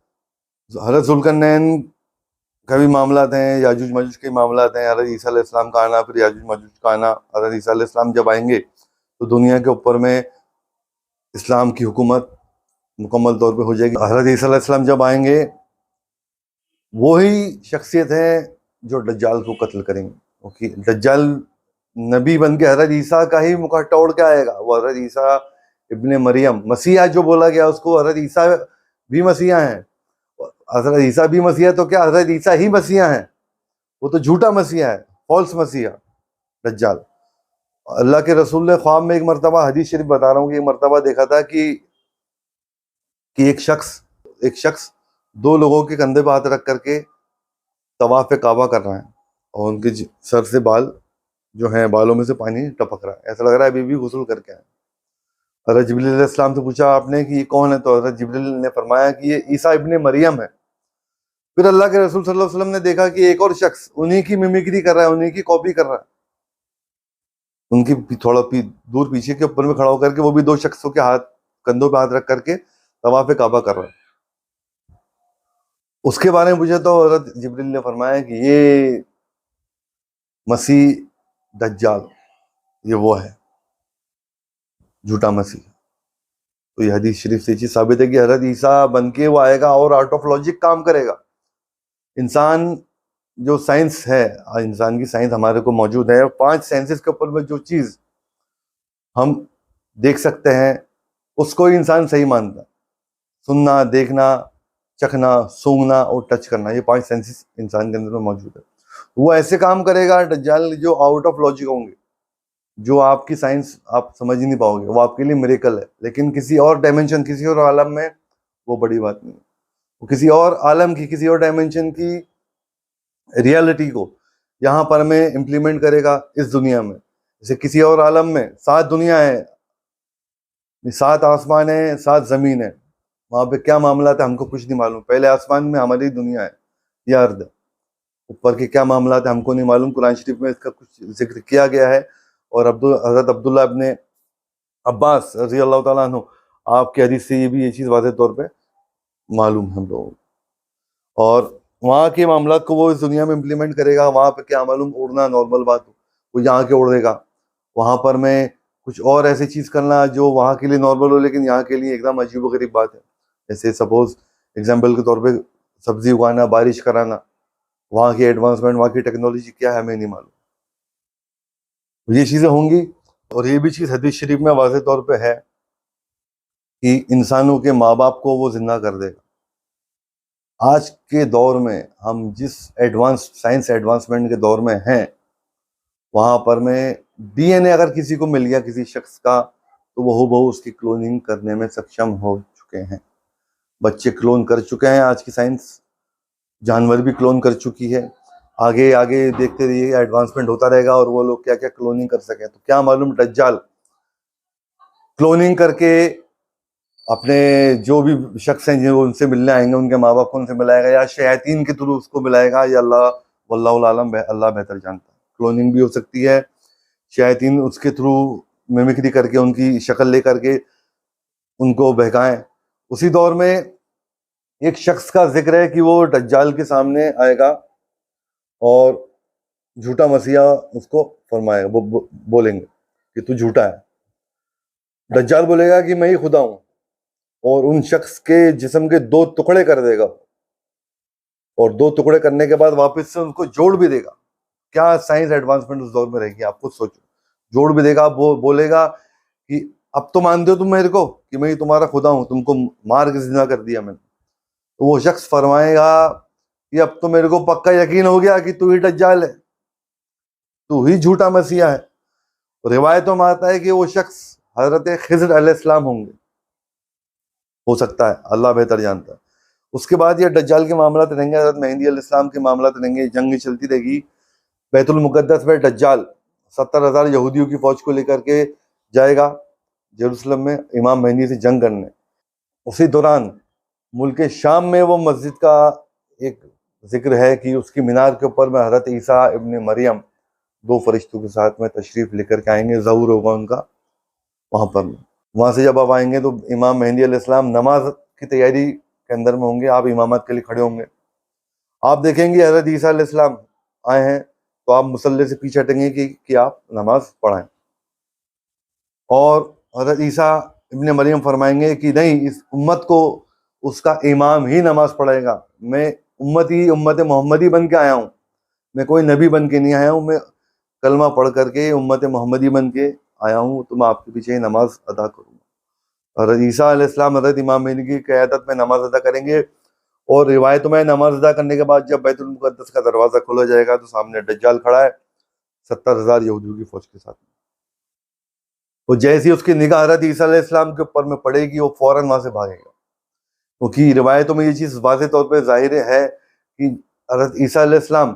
हज़रत ज़ुल्करनैन का भी मामलात हैं, याजूज माजूज के मामलात हैं, हज़रत ईसा अलैहिस्सलाम का आना, फिर याजूज माजूज का आना। हज़रत ईसा अलैहिस्सलाम जब आएंगे तो दुनिया के ऊपर में इस्लाम की हुकूमत मुकम्मल तौर पे हो जाएगी। हज़रत ईसा अलैहिस्सलाम जब आएंगे, वही शख्सियत है जो दज्जाल को कत्ल करेंगे, क्योंकि दज्जाल नबी बन के हज़रत ईसा का ही मुखा तोड़ के आएगा। वो हज़रत ईसा इब्ने मरियम, मसीहा जो बोला गया उसको, हज़रत ईसा भी मसीहा हैं। हज़रत ईसा भी मसीहा, तो क्या हज़रत ईसा ही मसीहा हैं? वो तो झूठा मसीहा है, फॉल्स मसीहा दज्जाल। अल्लाह के रसूल ने ख्वाब में एक मरतबा, हदीस शरीफ बता रहा हूँ कि एक मरतबा देखा था कि एक शख्स 2 लोगों के कंधे पर हाथ रख करके तवाफ़ काबा कर रहा है और उनके सर से बाल जो हैं, बालों में से पानी टपक रहा है, ऐसा लग रहा है अभी भी गुस्ल करके आए। हज़रत जिब्रील अलैहिस्सलाम से पूछा आपने कि ये कौन है, तो हज़रत जिब्रील ने फरमाया कि ये ईसा इब्ने मरियम है। फिर अल्लाह के रसूल सल्लल्लाहु अलैहि वसल्लम ने देखा कि एक और शख्स उन्हीं की मिमिक्री कर रहा है, उन्हीं की कॉपी कर रहा है, उनकी थोड़ा दूर पीछे के ऊपर में खड़ा होकर के, वो भी 2 शख्सों के हाथ कंधों पे हाथ रख करके तवाफ़ काबा कर रहा है। उसके बारे में पूछा तो हज़रत जिब्रील ने फरमाया कि ये मसीह दज्जाल, ये वो है झूठा मसीह। तो ये हदीस शरीफ से चीज़ साबित है कि हज़रत ईसा बन के वो आएगा और आउट ऑफ लॉजिक काम करेगा। इंसान जो साइंस है, इंसान की साइंस हमारे को मौजूद है, 5 सेंसेस के ऊपर में जो चीज़ हम देख सकते हैं उसको ही इंसान सही मानता है। सुनना, देखना, चखना, सूंघना और टच करना, ये 5 सेंसेस इंसान के अंदर में मौजूद है। वो ऐसे काम करेगा दज्जाल जो आउट ऑफ लॉजिक होंगे, जो आपकी साइंस आप समझ ही नहीं पाओगे, वो आपके लिए मिरेकल है। लेकिन किसी और डायमेंशन, किसी और आलम में वो बड़ी बात नहीं है। वो किसी और आलम की, किसी और डायमेंशन की रियलिटी को यहाँ पर में इम्प्लीमेंट करेगा इस दुनिया में। जैसे किसी और आलम में 7 दुनिया है, 7 आसमान है, 7 ज़मीन है, वहाँ पे क्या मामला था हमको कुछ नहीं मालूम। पहले आसमान में हमारी दुनिया है, यह अर्द है, ऊपर के क्या मामला था हमको नहीं मालूम। कुरान शरीफ में इसका कुछ जिक्र किया गया है, और हज़रत अब्दुल्ला इब्ने अब्बास रज़ी अल्लाह ताला अन्हु आपके हदीस से ये चीज़ वाज़ेह तौर पे मालूम है हम लोगों को। और वहाँ के मामला को वो इस दुनिया में इम्प्लीमेंट करेगा। वहाँ पे क्या मालूम, उड़ना नॉर्मल बात हो, वो यहाँ के उड़ देगा। वहाँ पर मैं कुछ और ऐसी चीज़ करना जो वहाँ के लिए नॉर्मल हो लेकिन यहाँ के लिए एकदम अजीब व गरीब बात है। जैसे सपोज एग्जाम्पल के तौर पे सब्जी उगाना, बारिश कराना, वहाँ की एडवांसमेंट, वहाँ की टेक्नोलॉजी क्या है हमें नहीं मालूम। ये चीज़ें होंगी। और ये भी चीज़ हदीस शरीफ में वाज़ेह तौर पे है कि इंसानों के माँ बाप को वो जिंदा कर देगा। आज के दौर में हम जिस साइंस एडवांसमेंट के दौर में हैं, वहाँ पर में डीएनए अगर किसी को मिल गया किसी शख्स का, तो वो हूबहू उसकी क्लोनिंग करने में सक्षम हो चुके हैं। बच्चे क्लोन कर चुके हैं आज की साइंस, जानवर भी क्लोन कर चुकी है। आगे आगे देखते रहिए, एडवांसमेंट होता रहेगा और वो लोग क्या क्या क्लोनिंग कर सके। तो क्या मालूम दज्जाल क्लोनिंग करके अपने जो भी शख्स हैं जो उनसे मिलने आएंगे, उनके माँ बाप को उनसे मिलाएगा, या शयातीन के थ्रू उसको मिलाएगा, या अल्लाह वल्लाहुल आलम, अल्लाह बेहतर जानता है। क्लोनिंग भी हो सकती है, शयातीन उसके थ्रू मिमिक्री करके उनकी शक्ल ले करके उनको बहकाएं। उसी दौर में एक शख्स का जिक्र है कि वो दज्जाल के सामने आएगा और झूठा मसीहा उसको फरमाएगा, बोलेंगे कि तू झूठा है। दज्जाल बोलेगा कि मैं ही खुदा हूं, और उन शख्स के जिस्म के 2 टुकड़े कर देगा, और 2 टुकड़े करने के बाद वापस से उनको जोड़ भी देगा। क्या साइंस एडवांसमेंट उस दौर में रहेगी, आप खुद सोचो। जोड़ भी देगा, बोलेगा कि अब तो मानते हो तुम मेरे को कि मैं ही तुम्हारा खुदा हूं, तुमको मार के जिंदा कर दिया मैंने। तो वो शख्स फरमाएगा कि अब तो मेरे को पक्का यकीन हो गया कि तू ही दज्जाल है, तू ही झूठा मसीहा है। रिवायतों में आता है कि वो शख्स हजरत खिज़र अलैहिस्सलाम होंगे, हो सकता है, अल्लाह बेहतर जानता है। उसके बाद ये दज्जाल के मामला रहेंगे, हजरत मेहदी अलैहिस्सलाम के मामला रहेंगे, जंग चलती रहेगी। बैतुल मुक़द्दस में दज्जाल 70,000 यहूदियों की फौज को लेकर के जाएगा जेरूसलम में इमाम मेहदी से जंग करने। उसी दौरान मुल्क शाम में वो मस्जिद का एक जिक्र है कि उसकी मीनार के ऊपर में हजरत ईसा इब्ने मरियम 2 फरिश्तों के साथ में तशरीफ लेकर के आएंगे, ज़हूर होगा उनका वहाँ पर। वहाँ से जब आप आएंगे तो इमाम मेहदी अलैहिस्सलाम नमाज की तैयारी के अंदर में होंगे, आप इमामत के लिए खड़े होंगे। आप देखेंगे हजरत ईसा अलैहिस्सलाम आए हैं, तो आप मुसल्ले से पीछे हटेंगे कि आप नमाज पढ़ाएं, और हजरत ईसा इब्ने मरियम फरमाएंगे कि नहीं, इस उम्मत को उसका इमाम ही नमाज पढ़ाएगा। मैं उम्मत मोहम्मदी बन के आया हूँ, मैं कोई नबी बन के नहीं आया हूँ, मैं कलमा पढ़ करके उम्मत मोहम्मदी बन के आया हूँ, तो मैं आपके पीछे ही नमाज अदा करूँगा। हजरत ईसा अलैहिस्सलाम हजरत इमाम मेहदी की क़यादत में नमाज अदा करेंगे, और रिवायतों में नमाज अदा करने के बाद जब बैतुल मुक़द्दस का दरवाज़ा खोला जाएगा तो सामने दज्जाल खड़ा है 70,000 यहूदियों की फौज के साथ। वो जैसी उसकी निगाह हजरत ईसा अलैहिस्सलाम के ऊपर में पड़ेगी, वो फौरन वहाँ से भागेगा, क्योंकि रिवायतों में ये चीज़ वाज़ेह तौर पर ज़ाहिर है कि हजरत ईसा अलैहिस्सलाम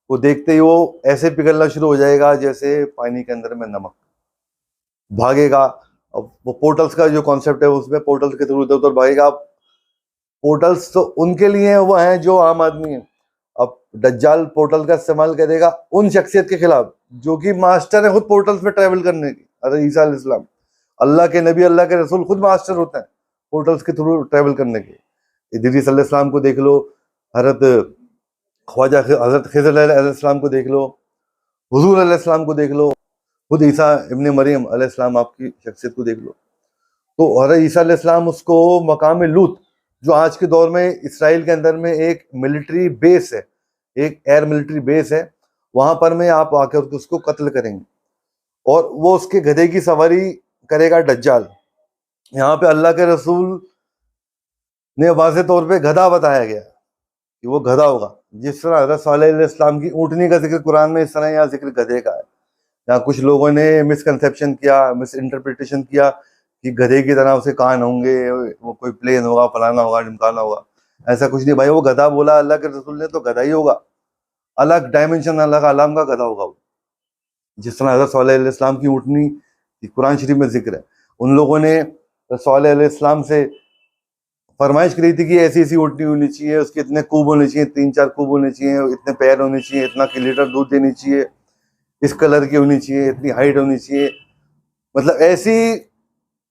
को देखते ही वो ऐसे पिघलना शुरू हो जाएगा जैसे पानी के अंदर में नमक, भागेगा। अब वो पोर्टल्स का जो कॉन्सेप्ट है उसमें पोर्टल्स के थ्रू इधर उधर भागेगा। पोर्टल्स तो उनके लिए वो हैं जो आम आदमी है। अब दज्जाल पोर्टल का इस्तेमाल करेगा उन शख्सियत के खिलाफ जो कि मास्टर है खुद पोर्टल्स में ट्रैवल करने की। हज़रत ईसा अलैहिस्सलाम अल्लाह के नबी, अल्लाह के रसूल, खुद मास्टर होते हैं पोर्टल्स के थ्रू ट्रैवल करने के। इदरीस अलैहिस्सलाम को देख लो, हज़रत ख्वाजा हज़रत खिज़र अलैहिस्सलाम को देख लो, हुजूर अलैहिस्सलाम को देख लो, खुद ईसा इब्ने मरियम अलैहिस्सलाम आपकी शख्सियत को देख लो। तो हज़रत ईसा अलैहिस्सलाम उसको मकाम लूत, जो आज के दौर में इसराइल के अंदर में एक मिलिट्री बेस है, एक एयर मिलिट्री बेस है, वहाँ पर में आप आकर उसको कत्ल करेंगे, और वो उसके गधे की सवारी करेगा दज्जाल। यहाँ पे अल्लाह के रसूल ने वाज़ेह तौर पे गधा बताया गया कि वो गधा होगा। जिस तरह हज़रत सालेह अलैहिस्सलाम की ऊँटनी का जिक्र कुरान में, इस तरह यहाँ जिक्र गधे का है। यहाँ कुछ लोगों ने मिसकंसेप्शन किया, मिस इंटरप्रिटेशन किया कि गधे की तरह उसे कान होंगे, वो कोई प्लेन होगा, फलाना होगा, ढिमकाना होगा। ऐसा कुछ नहीं भाई, वो गधा बोला अल्लाह के रसूल ने तो गधा ही होगा, अलग डायमेंशन, अलग आलम का गधा होगा वो। जिस तरह हज़रत सालेह अलैहिस्सलाम की ऊँटनी कुरान शरीफ में जिक्र है, उन लोगों ने रसूल अलैहिस्सलाम से फरमाइश करी थी कि ऐसी ऐसी ऊँटनी होनी चाहिए, उसके इतने कूब होने चाहिए, 3-4 कूब होने चाहिए, इतने पैर होने चाहिए, इतना लीटर दूध देनी चाहिए, इस कलर की होनी चाहिए, इतनी हाइट होनी चाहिए। मतलब ऐसी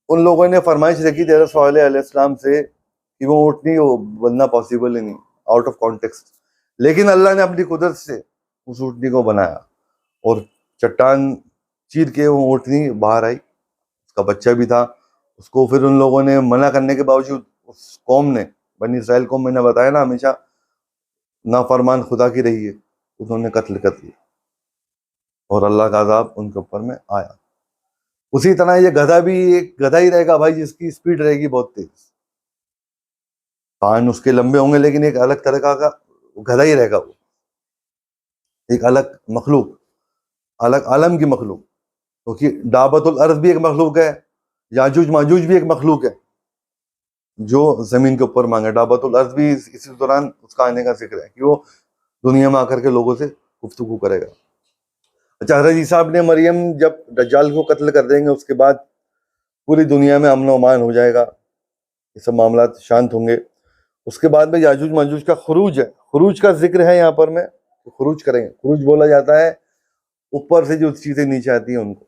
उन लोगों ने फरमाइश रखी थी रसूल अलैहिस्सलाम से कि वो ऊँटनी बनना पॉसिबल ही नहीं, आउट ऑफ कॉन्टेक्स्ट। लेकिन अल्लाह ने अपनी कुदरत से उस ऊँटनी को बनाया और चट्टान चीर के वो ऊँटनी बाहर आई, उसका बच्चा भी था। उसको फिर उन लोगों ने मना करने के बावजूद उस कौम ने, बनी इसराइल कौम, मैंने बताया ना हमेशा नाफरमान खुदा की रही है, उन्होंने कत्ल कर दिया और अल्लाह का अजाब उनके ऊपर में आया। उसी तरह ये गधा भी एक गधा ही रहेगा भाई, जिसकी स्पीड रहेगी बहुत तेज, कान उसके लंबे होंगे, लेकिन एक अलग तरह का गधा ही रहेगा वो, एक अलग मखलूक, अलग आलम की मखलूक। क्योंकि दाबतुल अर्ज भी एक मखलूक है, याजूज माजूज भी एक मखलूक है जो जमीन के ऊपर मांगे। दाबतुल अर्ज भी इसी दौरान उसका आने का जिक्र है कि वो दुनिया में आकर के लोगों से गुफ्तगू करेगा। अच्छा, हज़रत ईसा इब्ने मरियम जब दज्जाल को कत्ल कर देंगे, उसके बाद पूरी दुनिया में अमन अमान हो जाएगा, ये सब मामला शांत होंगे। उसके बाद में याजूज माजूज का खुरूज है, खुरूज का जिक्र है यहाँ पर में, खुरूज करेंगे। खुरूज बोला जाता है ऊपर से जो चीजें नीचे आती हैं उनको।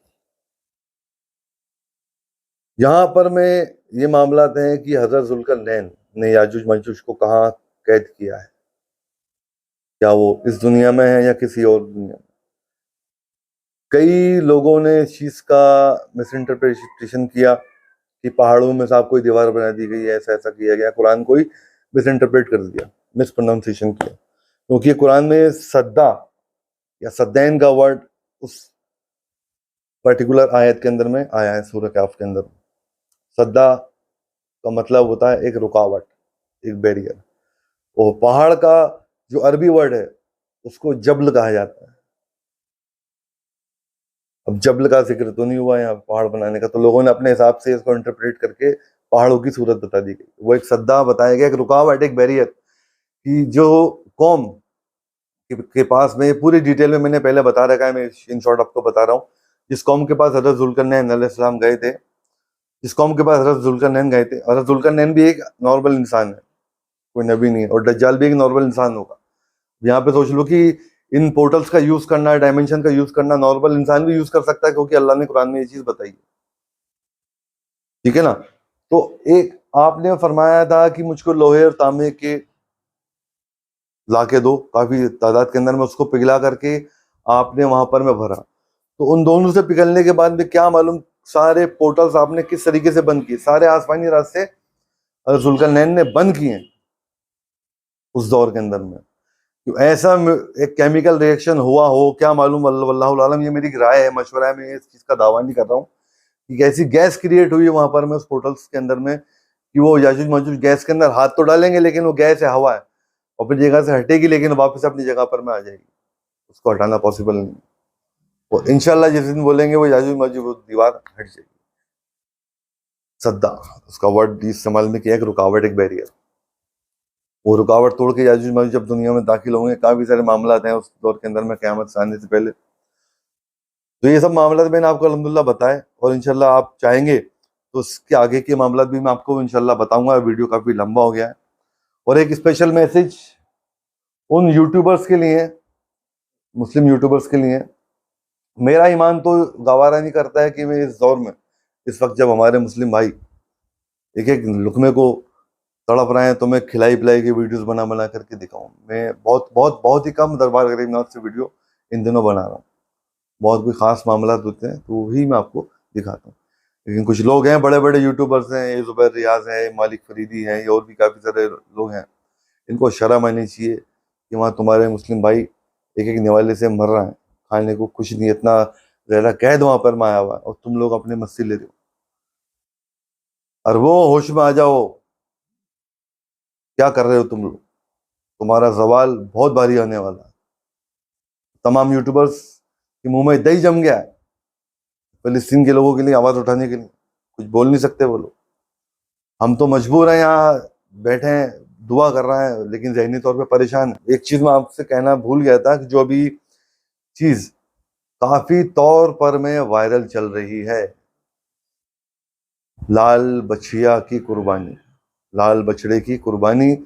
यहाँ पर में ये मामलात हैं कि हजरत जुल्करनैन ने याजूज माजूज को कहाँ कैद किया है, क्या वो इस दुनिया में है या किसी और दुनिया में। कई लोगों ने इस चीज का मिस इंटरप्रिटेशन किया कि पहाड़ों में साहब कोई दीवार बना दी गई है, ऐसा ऐसा किया गया, कुरान को ही मिस इंटरप्रेट कर दिया, मिस प्रोनाउंसिएशन किया। क्योंकि कुरान में सद्दा या सद्दैन का वर्ड उस पर्टिकुलर आयत के अंदर में आया है, सूरह कहफ के अंदर। सद्दा का मतलब होता है एक रुकावट, एक बैरियर। और पहाड़ का जो अरबी वर्ड है उसको जबल कहा जाता है। अब जबल का जिक्र तो नहीं हुआ यहाँ पहाड़ बनाने का, तो लोगों ने अपने हिसाब से इसको इंटरप्रेट करके पहाड़ों की सूरत बता दी गई। वो एक सद्दा बताया गया, एक रुकावट, एक बैरियर, कि जो कौम के पास में पूरी डिटेल में मैंने पहले बता रखा है, मैं इन शॉर्ट आपको बता रहा हूँ। जिस कौम के पास हज़रत जुल्करनैन अलैहिस्सलाम गए थे, जिस कौम के पास हज़रत जुल्करनैन गए थे, हज़रत जुल्करनैन भी एक नॉर्मल इंसान है, कोई नबी नहीं है, और दज्जाल भी एक नॉर्मल इंसान होगा। यहाँ पे सोच लो कि इन पोर्टल्स का यूज करना, डायमेंशन का यूज करना नॉर्मल इंसान भी यूज कर सकता है, क्योंकि अल्लाह ने कुरान में ये चीज बताई है, ठीक है ना। तो एक आपने फरमाया था कि मुझको लोहे और तांबे के लाके दो, काफी तादाद के अंदर में, उसको पिघला करके आपने वहां पर में भरा। तो उन दोनों से पिघलने के बाद में क्या मालूम सारे पोर्टल्स आपने किस तरीके से बंद किए, सारे आसमानी रास्ते जुल्करनैन ने बंद किए उस दौर के अंदर में। तो ऐसा एक केमिकल रिएक्शन हुआ हो, क्या मालूम, वल्लाहु आलम, ये मेरी राय है, मशवरा है, मैं इस चीज का दावा नहीं कर रहा हूँ कि ऐसी गैस क्रिएट हुई वहां पर में उस पोर्टल्स के अंदर में कि वो याजूज माजूज गैस के अंदर हाथ तो डालेंगे, लेकिन वो गैस है, हवा है, अपनी जगह से हटेगी, लेकिन वापस अपनी जगह पर में आ जाएगी, उसको हटाना पॉसिबल नहीं। वो इंशाल्लाह जिस दिन बोलेंगे वो याजूज माजूज, वो दीवार हट जाएगी। सद्दा उसका वर्ड इस्तेमाल में किया, एक रुकावट, एक बैरियर। वो रुकावट तोड़ के याजूज माजूज जब दुनिया में दाखिल होंगे, काफी सारे मामला हैं उस दौर के अंदर में, क़यामत से आने से पहले। तो ये सब मामला मैंने आपको अल्हम्दुलिल्लाह बताए, और इंशाल्लाह आप चाहेंगे तो उसके आगे के मामला भी मैं आपको इंशाल्लाह बताऊंगा। वीडियो काफी लंबा हो गया है। और एक स्पेशल मैसेज उन यूट्यूबर्स के लिए, मुस्लिम यूट्यूबर्स के लिए, मेरा ईमान तो गवारा नहीं करता है कि मैं इस दौर में, इस वक्त जब हमारे मुस्लिम भाई एक एक लुकमे को तड़प रहे हैं, तो मैं खिलाई पिलाई के वीडियोस बना बना करके दिखाऊं। मैं बहुत बहुत बहुत ही कम दरबार गरीब नवाज से वीडियो इन दिनों बना रहा हूँ। बहुत कोई खास मामला होते हैं तो वही मैं आपको दिखाता हूँ। लेकिन कुछ लोग हैं, बड़े बड़े यूट्यूबर्स हैं, ये जुबैर रियाज है, मालिक फरीदी हैं, ये और भी काफ़ी सारे लोग हैं, इनको शर्म आनी चाहिए कि वहाँ तुम्हारे मुस्लिम भाई एक एक निवाले से मर रहा है, खाने को कुछ नहीं, इतना ज़्यादा कैद वहाँ पर में आया हुआ है, और तुम लोग अपने मस्ती ले रहे हो। और वो होश में आ जाओ, क्या कर रहे हो तुम लोग, तुम्हारा सवाल बहुत भारी आने वाला है। तमाम यूट्यूबर्स के मुंह में दही जम गया है फिलिस्तीन के लोगों के लिए आवाज उठाने के लिए, कुछ बोल नहीं सकते वो लोग। हम तो मजबूर हैं, यहाँ बैठे हैं, दुआ कर रहे हैं, लेकिन ज़हनी तौर पे परेशान है। एक चीज मैं आपसे कहना भूल गया था कि जो अभी चीज काफी तौर पर में वायरल चल रही है, लाल बछिया की कुर्बानी, लाल बछड़े की कुर्बानी,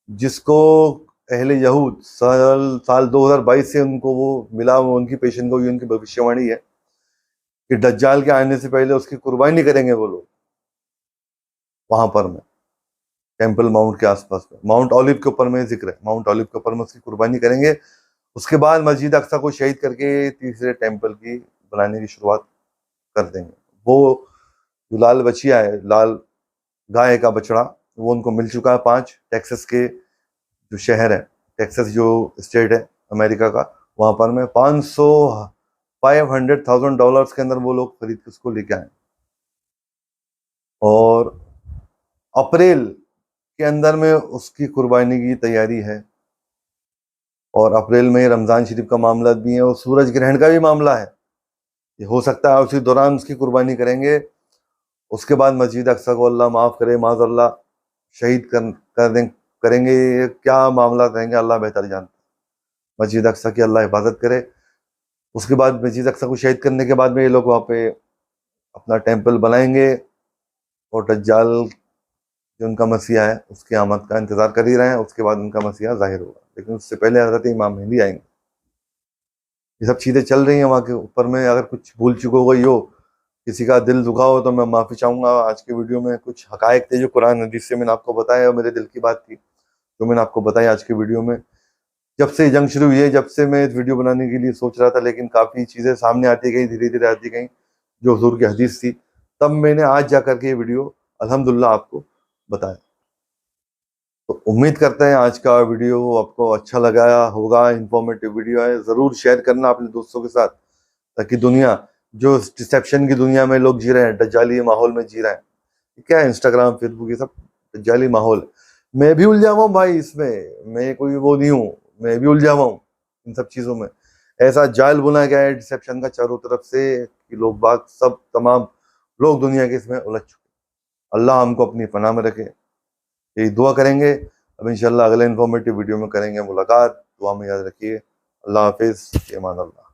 जिसको अहले यहूद साल 2022 से उनको वो मिला, वो उनकी पेशन गोई, उनकी भविष्यवाणी है कि दज्जाल के आने से पहले उसकी कुर्बानी करेंगे वो लोग वहां पर में, टेम्पल माउंट के आसपास में, माउंट ऑलिव के ऊपर में जिक्र है, माउंट ऑलिव के ऊपर में उसकी कुर्बानी करेंगे। उसके बाद मस्जिद अक्सा को शहीद करके तीसरे टेम्पल की बनाने की शुरुआत कर देंगे। वो जो लाल बछिया है, लाल गाय का बछड़ा, वो उनको मिल चुका है 5। टेक्सास के जो शहर है, टेक्सास जो स्टेट है अमेरिका का, वहां पर में $500,000 के अंदर वो लोग खरीद के उसको लेके आए। और अप्रैल के अंदर में उसकी कुर्बानी की तैयारी है। और अप्रैल में रमजान शरीफ का मामला भी है और सूरज ग्रहण का भी मामला है। ये हो सकता है उसी दौरान उसकी कुर्बानी करेंगे। उसके बाद मस्जिद अक्सा को अल्लाह माफ़ करे, माज़अल्लाह शहीद करेंगे। ये क्या मामला रहेंगे अल्लाह बेहतर जानता है। मस्जिद अक्सा की अल्लाह हिफाजत करे। उसके बाद मस्जिद अक्सा को शहीद करने के बाद में ये लोग वहाँ पे अपना टेम्पल बनाएंगे और दज्जाल जो उनका मसीहा है उसकी आमद का इंतज़ार कर ही रहे हैं। उसके बाद उनका मसीहा जाहिर होगा, लेकिन उससे पहले हज़रत इमाम मेहदी आएंगे। ये सब चीज़ें चल रही हैं वहाँ के ऊपर में। अगर कुछ भूल चुक हो गई हो, किसी का दिल दुखा हो, तो मैं माफ़ी चाहूँगा। आज के वीडियो में कुछ हकायक थे जो कुरान हदीस से मैंने आपको बताया और मेरे दिल की बात थी जो मैंने आपको बताई आज के वीडियो में। जब से जंग शुरू हुई है, जब से मैं इस वीडियो बनाने के लिए सोच रहा था, लेकिन काफ़ी चीज़ें सामने आती गई, धीरे धीरे आती गई जो हुजूर की हदीस थी, तब मैंने आज जा करके ये वीडियो अल्हम्दुलिल्लाह आपको बताया। तो उम्मीद करते हैं आज का वीडियो आपको अच्छा लगा होगा, इंफॉर्मेटिव वीडियो है। ज़रूर शेयर करना अपने दोस्तों के साथ, ताकि दुनिया जो डिसेप्शन की दुनिया में लोग जी रहे हैं, दज्जाली माहौल में जी रहे हैं, क्या है इंस्टाग्राम फेसबुक ये सब दज्जाली माहौल है। मैं भी उलझा हुआ हूँ भाई इसमें, मैं कोई वो नहीं हूँ, मैं भी उलझा हुआ हूँ इन सब चीज़ों में। ऐसा जाल बुना गया है डिसेप्शन का चारों तरफ से कि लोग बाग सब तमाम लोग दुनिया के इसमें उलझ चुके। अल्लाह हमको अपनी पनाह में रखे, यही दुआ करेंगे। अब इंशाल्लाह अगले इन्फॉर्मेटिव वीडियो में करेंगे मुलाकात। दुआ में याद रखिए। अल्लाह हाफिज़, ईमान अल्लाह।